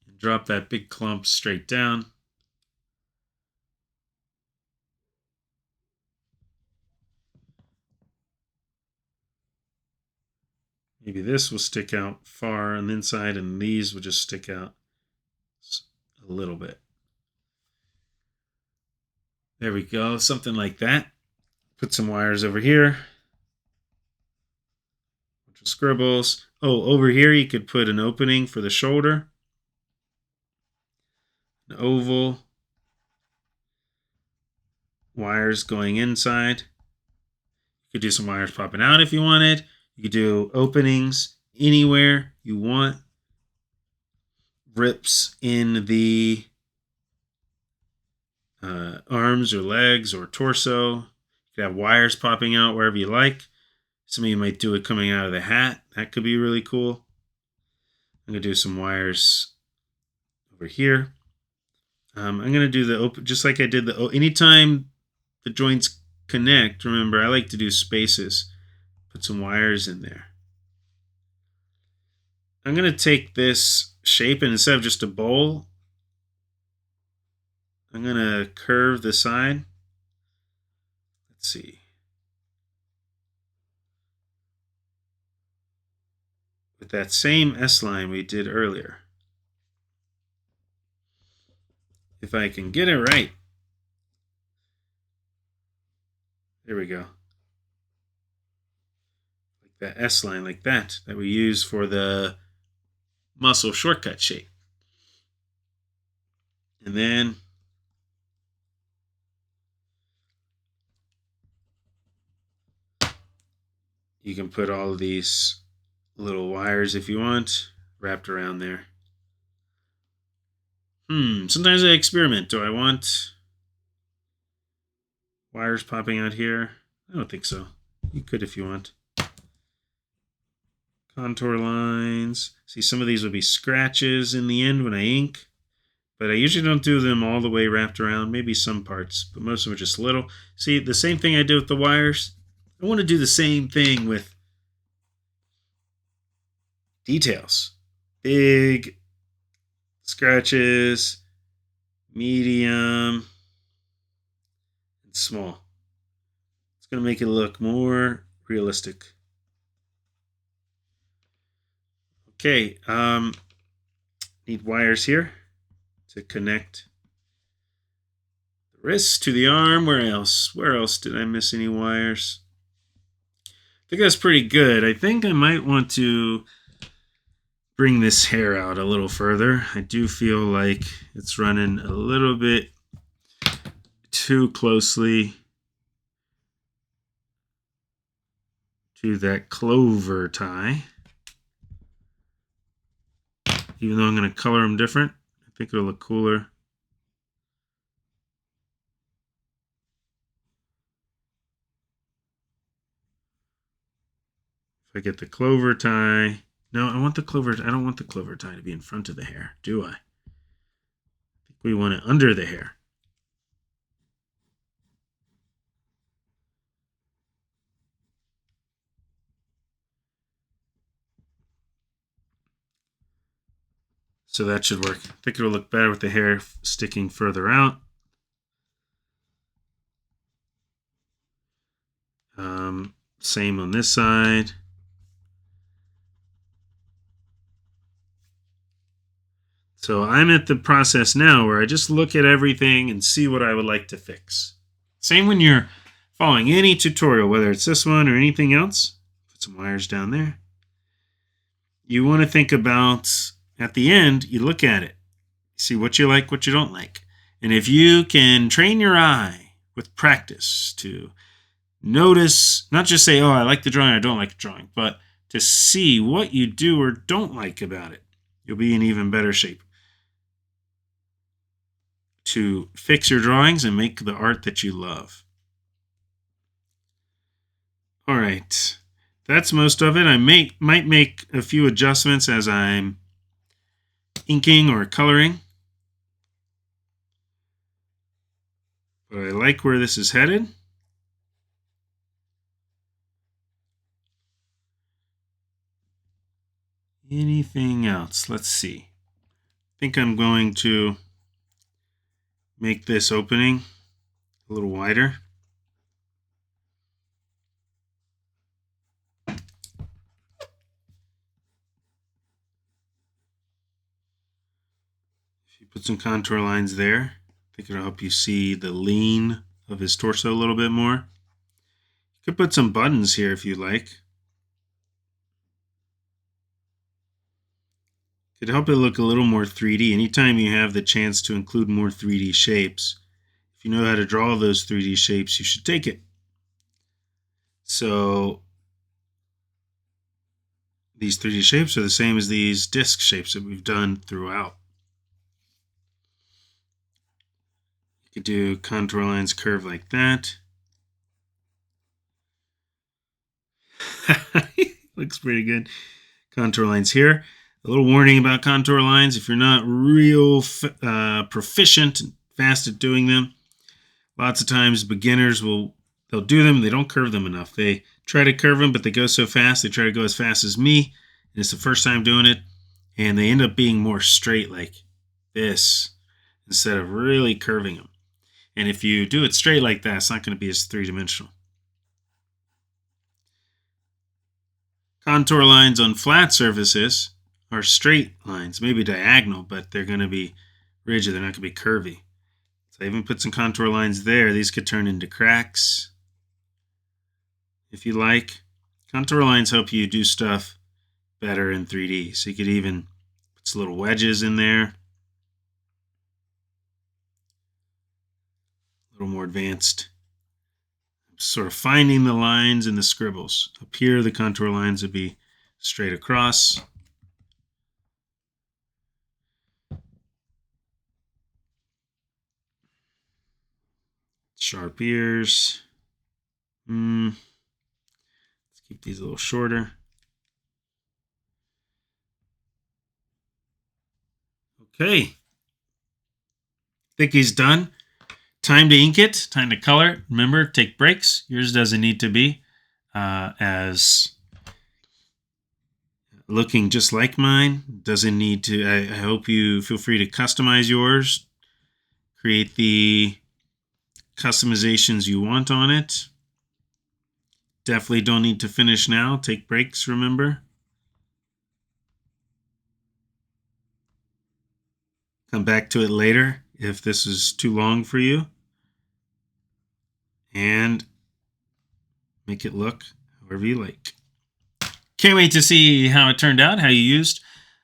Speaker 1: And drop that big clump straight down. Maybe this will stick out far on the inside and these will just stick out a little bit. There we go, something like that. Put some wires over here. Bunch of scribbles. Oh, over here you could put an opening for the shoulder. An oval. Wires going inside. You could do some wires popping out if you wanted. You could do openings anywhere you want. Rips in the arms or legs or torso. You could have wires popping out wherever you like. Some of you might do it coming out of the hat. That could be really cool. I'm going to do some wires over here. I'm going to do the open, just like I did the, anytime the joints connect, remember, I like to do spaces. Put some wires in there. I'm going to take this shape, and instead of just a bowl, I'm going to curve the side. Let's see. With that same S-line we did earlier. If I can get it right. There we go. Like that S-line, like that we use for the muscle shortcut shape. And then you can put all of these little wires, if you want, wrapped around there. Sometimes I experiment. Do I want wires popping out here? I don't think so. You could if you want. Contour lines. See, some of these would be scratches in the end when I ink, but I usually don't do them all the way wrapped around. Maybe some parts, but most of them are just little. See, the same thing I did with the wires. I want to do the same thing with details. Big scratches, medium, and small. It's going to make it look more realistic. Okay, need wires here to connect the wrist to the arm. Where else? Where else did I miss any wires? I think that's pretty good. I think I might want to bring this hair out a little further. I do feel like it's running a little bit too closely to that clover tie. Even though I'm going to color them different, I think it'll look cooler. If I get the clover tie, no, I don't want the clover tie to be in front of the hair, do I? I think we want it under the hair. So that should work. I think it'll look better with the hair sticking further out. Same on this side. So I'm at the process now where I just look at everything and see what I would like to fix. Same when you're following any tutorial, whether it's this one or anything else. Put some wires down there. You want to think about, at the end, you look at it. See what you like, what you don't like. And if you can train your eye with practice to notice, not just say, oh, I like the drawing, I don't like the drawing, but to see what you do or don't like about it, you'll be in even better shape to fix your drawings and make the art that you love. All right, that's most of it. I might make a few adjustments as I'm inking or coloring. But I like where this is headed. Anything else? Let's see. I think I'm going to make this opening a little wider. If you put some contour lines there, I think it'll help you see the lean of his torso a little bit more. You could put some buttons here if you like. Could help it look a little more 3D. Anytime you have the chance to include more 3D shapes, if you know how to draw those 3D shapes, you should take it. So these 3D shapes are the same as these disc shapes that we've done throughout. You could do contour lines curve like that. Looks pretty good. Contour lines here. A little warning about contour lines. If you're not real proficient and fast at doing them, lots of times beginners they'll do them. They don't curve them enough. They try to curve them, but they go so fast. They try to go as fast as me. And it's the first time doing it. And they end up being more straight like this instead of really curving them. And if you do it straight like that, it's not going to be as three-dimensional. Contour lines on flat surfaces are straight lines, maybe diagonal, but they're going to be rigid. They're not going to be curvy. So I even put some contour lines there. These could turn into cracks if you like. Contour lines help you do stuff better in 3D. So you could even put some little wedges in there. A little more advanced. Sort of finding the lines and the scribbles. Up here, the contour lines would be straight across. Sharp ears. Let's keep these a little shorter. Okay. Think he's done. Time to ink it. Time to color it. Remember, take breaks. Yours doesn't need to be as looking just like mine. Doesn't need to. I hope you feel free to customize yours. Create the customizations you want on it. Definitely don't need to finish now. Take breaks, remember. Come back to it later if this is too long for you. And make it look however you like. Can't wait to see how it turned out, how you used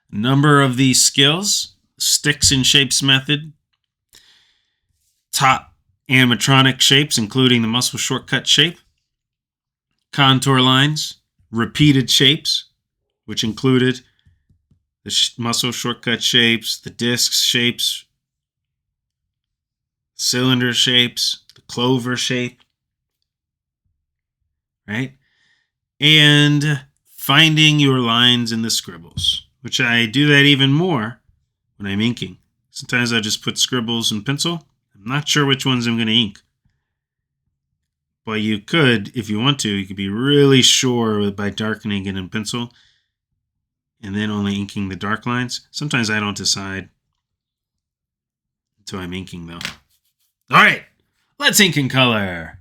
Speaker 1: a number of these skills. Sticks and shapes method. Top animatronic shapes, including the muscle shortcut shape. Contour lines. Repeated shapes, which included the muscle shortcut shapes, the disc shapes, cylinder shapes, the clover shape, right? And finding your lines in the scribbles, which I do that even more when I'm inking. Sometimes I just put scribbles and pencil. I'm not sure which ones I'm going to ink. But you could, if you want to, you could be really sure by darkening it in pencil and then only inking the dark lines. Sometimes I don't decide until I'm inking, though. All right, let's ink in color.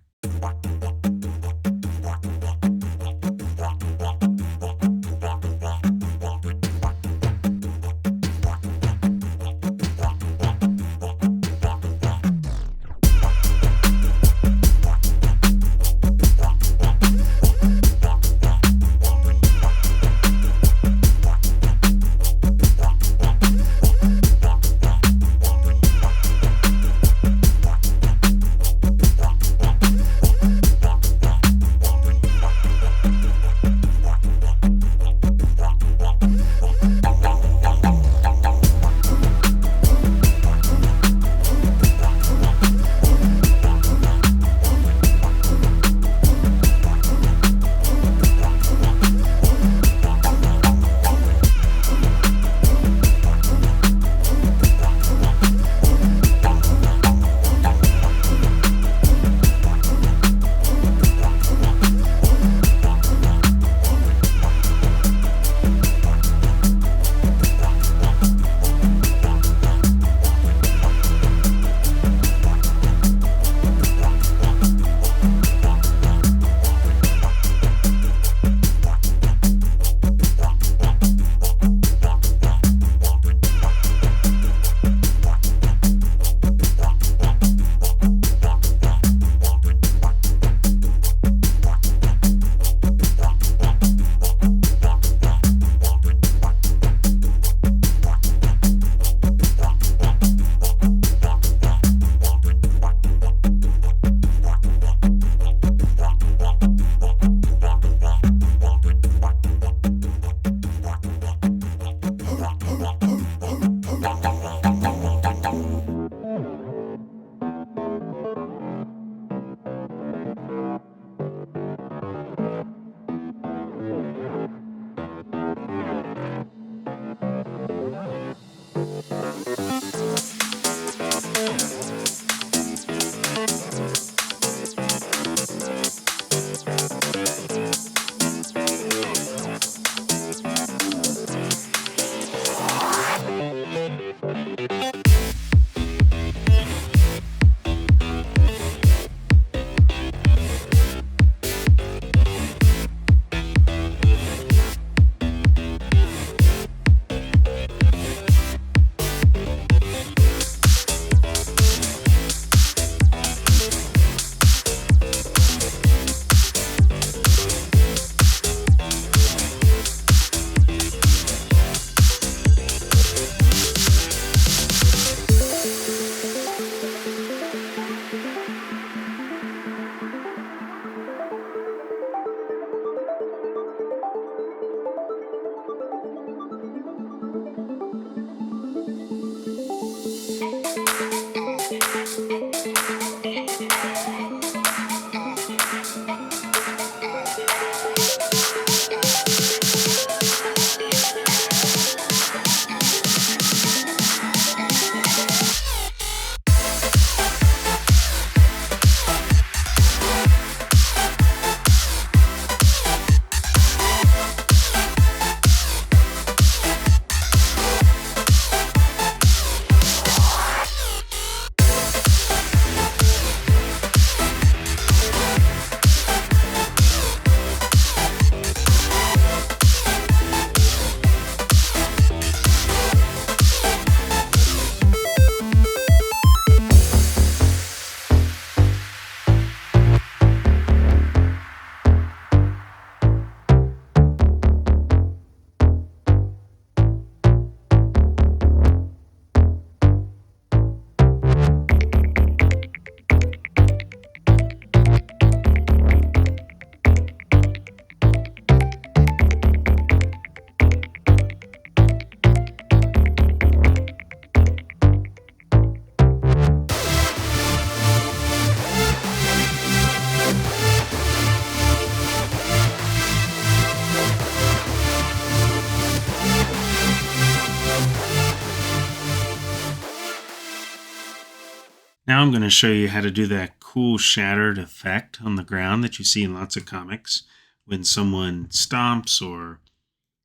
Speaker 1: Now I'm going to show you how to do that cool shattered effect on the ground that you see in lots of comics when someone stomps or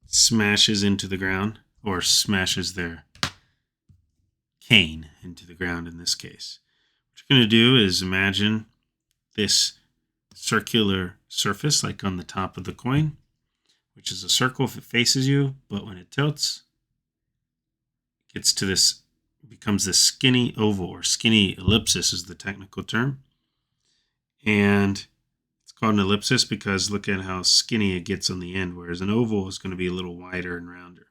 Speaker 1: smashes into the ground, or smashes their cane into the ground in this case. What you're going to do is imagine this circular surface like on the top of the coin, which is a circle if it faces you, but when it tilts, it gets to this, becomes this skinny oval, or skinny ellipsis is the technical term. And it's called an ellipsis because look at how skinny it gets on the end, whereas an oval is going to be a little wider and rounder.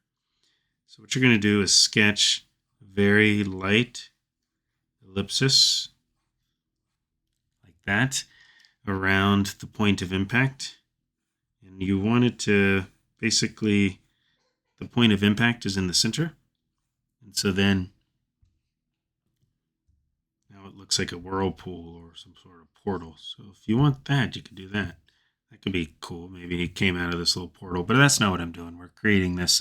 Speaker 1: So what you're going to do is sketch a very light ellipsis like that around the point of impact. And you want it to basically, the point of impact is in the center. And so then now it looks like a whirlpool or some sort of portal. So if you want that, you can do that. That could be cool. Maybe it came out of this little portal, but that's not what I'm doing. We're creating this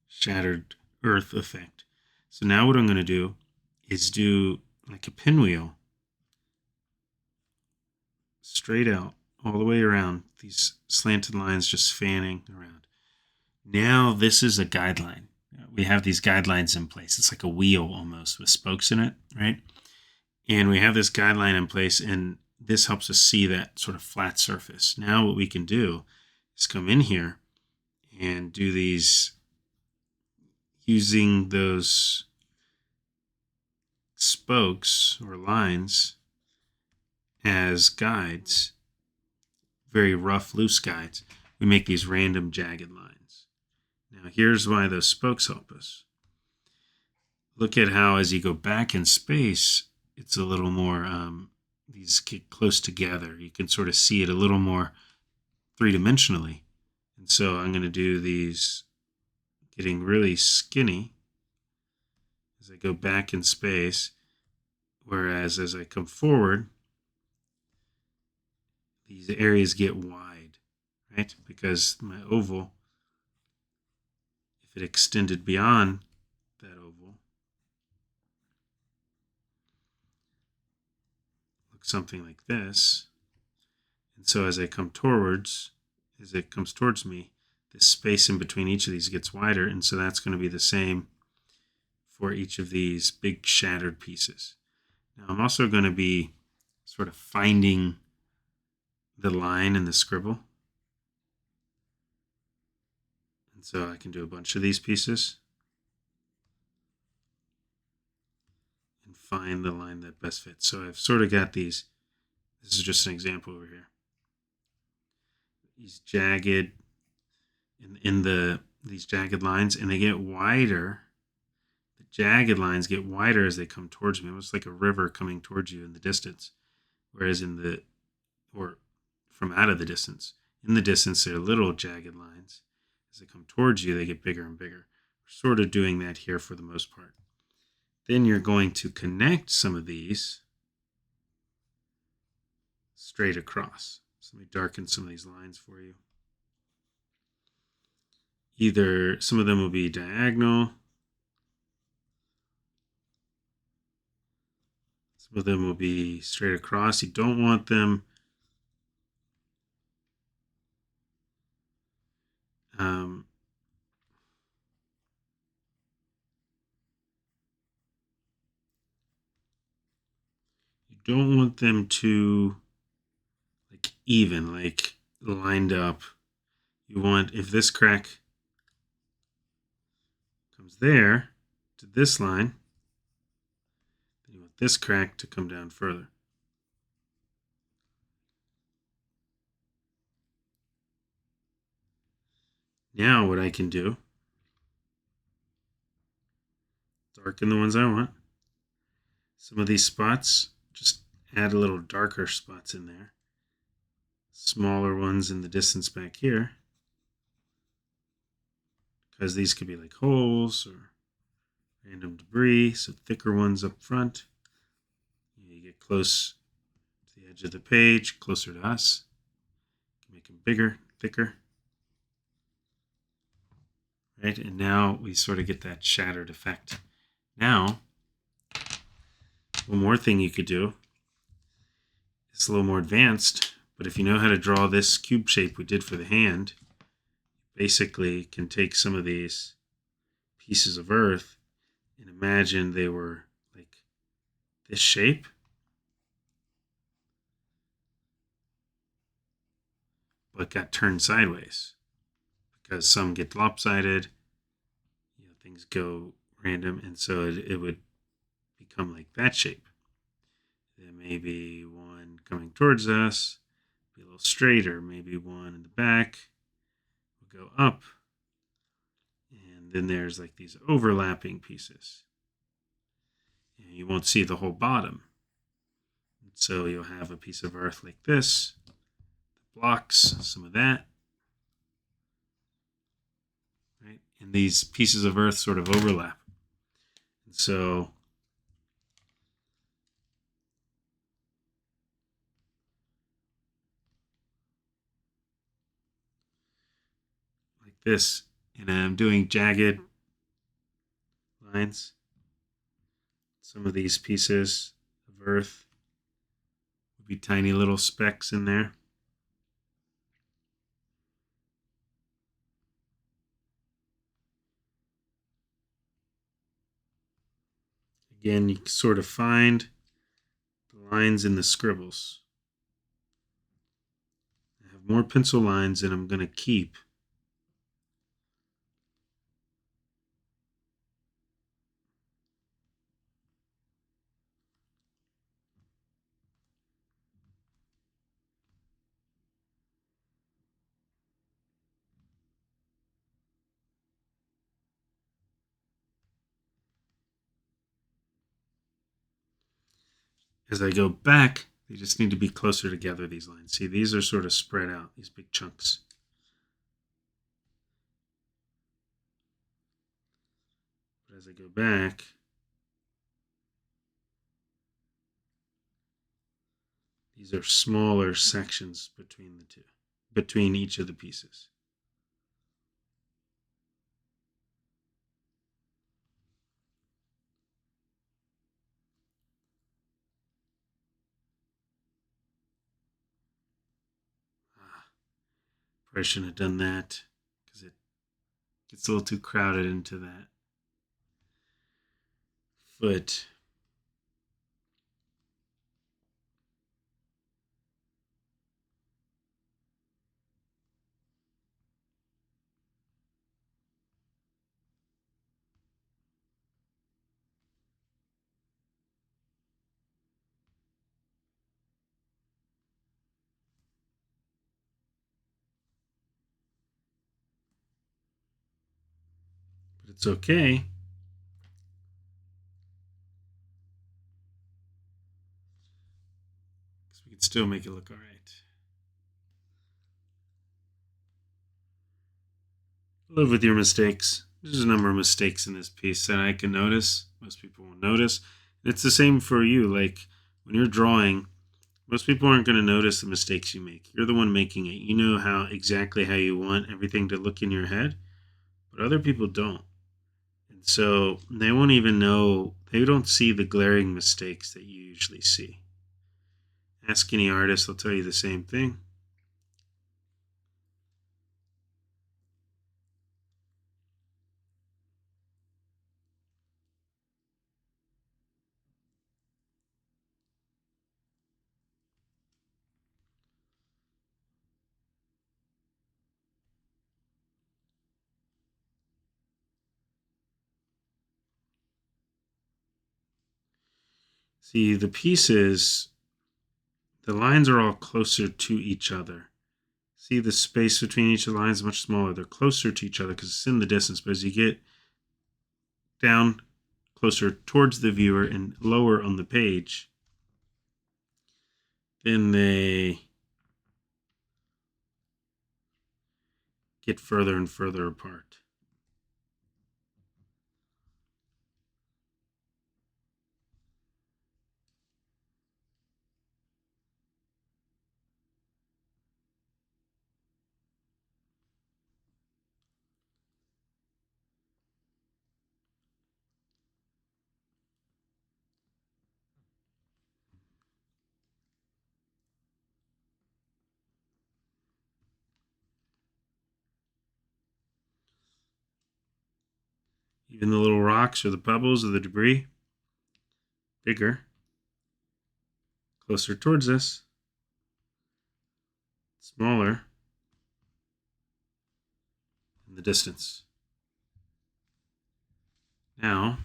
Speaker 1: shattered earth effect. So now what I'm going to do is do like a pinwheel straight out all the way around, these slanted lines just fanning around. Now this is a guideline. We have these guidelines in place. It's like a wheel almost with spokes in it, right? And we have this guideline in place, and this helps us see that sort of flat surface. Now what we can do is come in here and do these using those spokes or lines as guides, very rough, loose guides. We make these random jagged lines. Now here's why those spokes help us. Look at how as you go back in space, it's a little more, these get close together. You can sort of see it a little more three-dimensionally. And so I'm going to do these getting really skinny as I go back in space, whereas as I come forward, these areas get wide, right? Because my oval, if it extended beyond that oval, looks something like this. And so as I come towards, as it comes towards me, this space in between each of these gets wider, and so that's going to be the same for each of these big shattered pieces. Now I'm also going to be sort of finding the line and the scribble. And so I can do a bunch of these pieces and find the line that best fits. So I've sort of got these, this is just an example over here. These jagged, these jagged lines, and they get wider. The jagged lines get wider as they come towards me, almost like a river coming towards you in the distance. Whereas from out of the distance. In the distance, they're little jagged lines. As they come towards you, they get bigger and bigger. We're sort of doing that here for the most part. Then you're going to connect some of these straight across. So let me darken some of these lines for you. Either some of them will be diagonal, some of them will be straight across. You don't want them to like even, like lined up. You want, if this crack comes there to this line, then you want this crack to come down further. Now what I can do, darken the ones I want. Some of these spots, just add a little darker spots in there. Smaller ones in the distance back here, because these could be like holes or random debris. So thicker ones up front. You get close to the edge of the page, closer to us. You can make them bigger, thicker. Right, and now we sort of get that shattered effect. Now, One more thing you could do, it's a little more advanced, but if you know how to draw this cube shape we did for the hand, basically can take some of these pieces of earth and imagine they were like this shape. But got turned sideways because some get lopsided, things go random, and so it would become like that shape. Then maybe one coming towards us, be a little straighter, maybe one in the back will go up, and then there's like these overlapping pieces. And you won't see the whole bottom. And so you'll have a piece of earth like this, that blocks some of that. Right? And these pieces of earth sort of overlap. And so like this, and I'm doing jagged lines. Some of these pieces of earth would be tiny little specks in there. Again, you can sort of find the lines in the scribbles. I have more pencil lines than I'm going to keep. As I go back, they just need to be closer together, these lines. See, these are sort of spread out, these big chunks. But as I go back, these are smaller sections between the two, between each of the pieces. Probably shouldn't have done that because it gets a little too crowded into that foot. But it's okay. Because we can still make it look all right. Live with your mistakes. There's a number of mistakes in this piece that I can notice. Most people won't notice. And it's the same for you. Like when you're drawing, most people aren't going to notice the mistakes you make. You're the one making it. You know exactly how you want everything to look in your head, but other people don't. And so they won't even know, they don't see the glaring mistakes that you usually see. Ask any artist, they'll tell you the same thing. See, the pieces, the lines are all closer to each other. See, the space between each of the lines is much smaller. They're closer to each other because it's in the distance. But as you get down closer towards the viewer and lower on the page, then they get further and further apart. Even the little rocks or the pebbles or the debris. Bigger. Closer towards us. Smaller. In the distance. Now,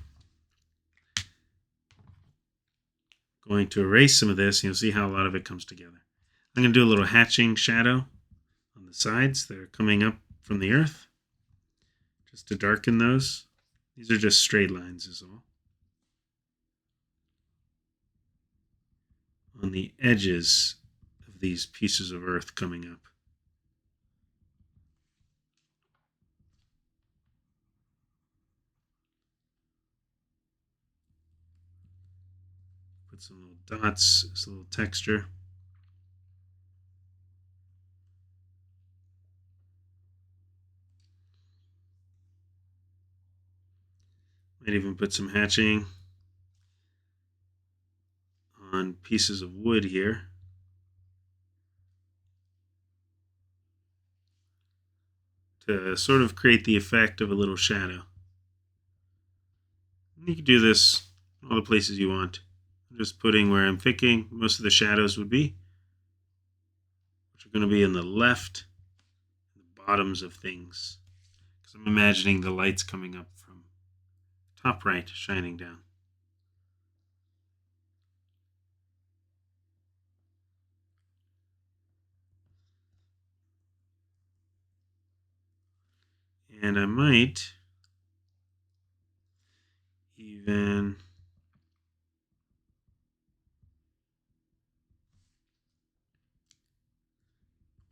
Speaker 1: going to erase some of this, and you'll see how a lot of it comes together. I'm going to do a little hatching shadow on the sides that are coming up from the earth, just to darken those. These are just straight lines is all. On the edges of these pieces of earth coming up. Put some little dots, this little texture. Might even put some hatching on pieces of wood here. To sort of create the effect of a little shadow. You can do this all the places you want. I'm just putting where I'm thinking most of the shadows would be, which are going to be in the left, the bottoms of things. Because I'm imagining the lights coming up from top right, shining down. And I might even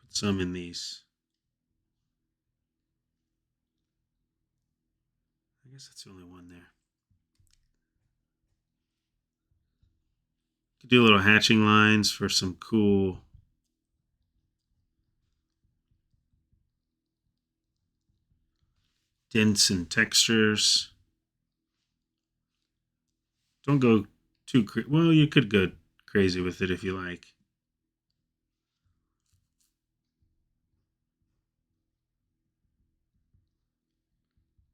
Speaker 1: put some in these. I guess that's the only one there. Could do little hatching lines for some cool dents and textures. Don't go too crazy. Well, you could go crazy with it if you like.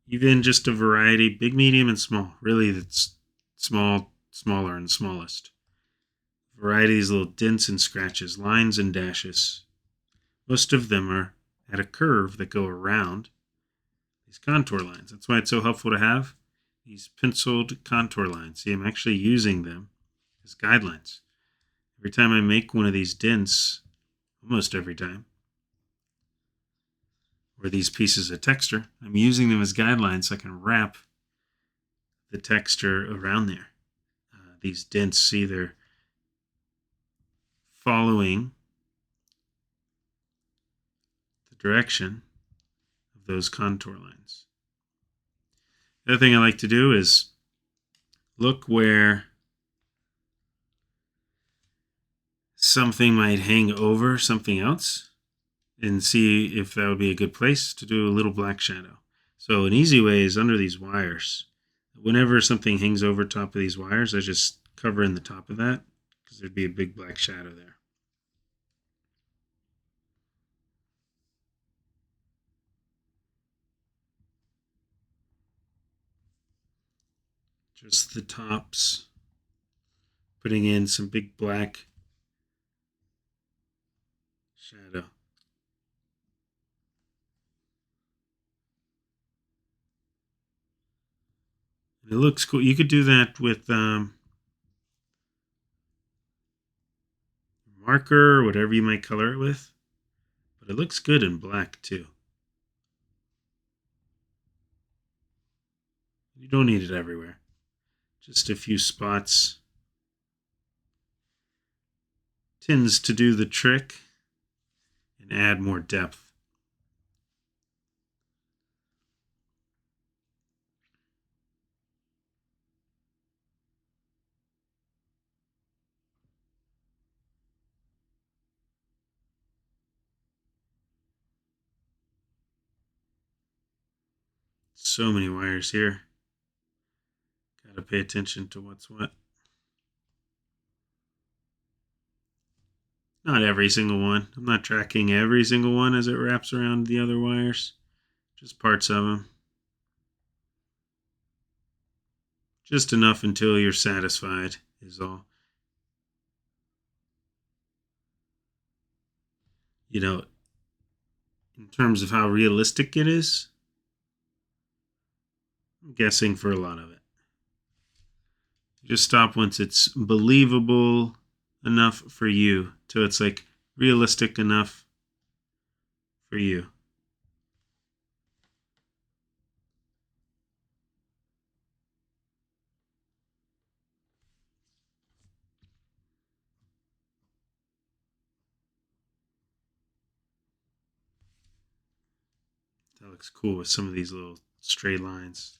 Speaker 1: Even just a variety, big, medium, and small. Really, it's small, smaller, and smallest. Variety of these little dents and scratches, lines and dashes. Most of them are at a curve that go around these contour lines. That's why it's so helpful to have these penciled contour lines. See, I'm actually using them as guidelines. Every time I make one of these dents, almost every time, or these pieces of texture, I'm using them as guidelines so I can wrap the texture around there. These dents, see, they're following the direction of those contour lines. The other thing I like to do is look where something might hang over something else and see if that would be a good place to do a little black shadow. So an easy way is under these wires. Whenever something hangs over top of these wires, I just cover in the top of that because there'd be a big black shadow there. Just the tops, putting in some big black shadow. And it looks cool. You could do that with marker or whatever you might color it with, but it looks good in black too. You don't need it everywhere. Just a few spots tends to do the trick and add more depth. So many wires here. Gotta pay attention to what's what. Not every single one. I'm not tracking every single one as it wraps around the other wires. Just parts of them. Just enough until you're satisfied is all. You know, in terms of how realistic it is, I'm guessing for a lot of it. Just stop once it's believable enough for you, till it's like realistic enough for you. That looks cool with some of these little stray lines.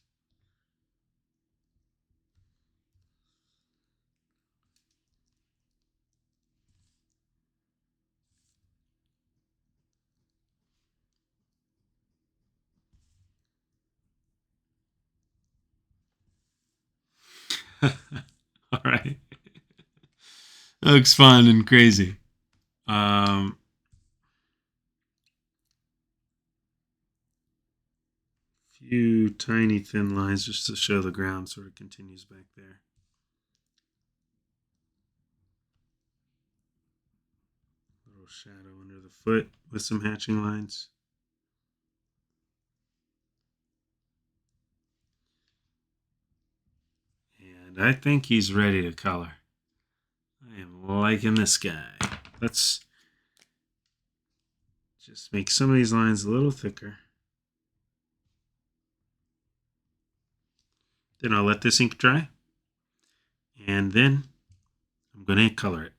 Speaker 1: All right. That looks fun and crazy. Few tiny thin lines just to show the ground sort of continues back there. Little shadow under the foot with some hatching lines. And I think he's ready to color. I am liking this guy. Let's just make some of these lines a little thicker. Then I'll let this ink dry. And then I'm going to color it.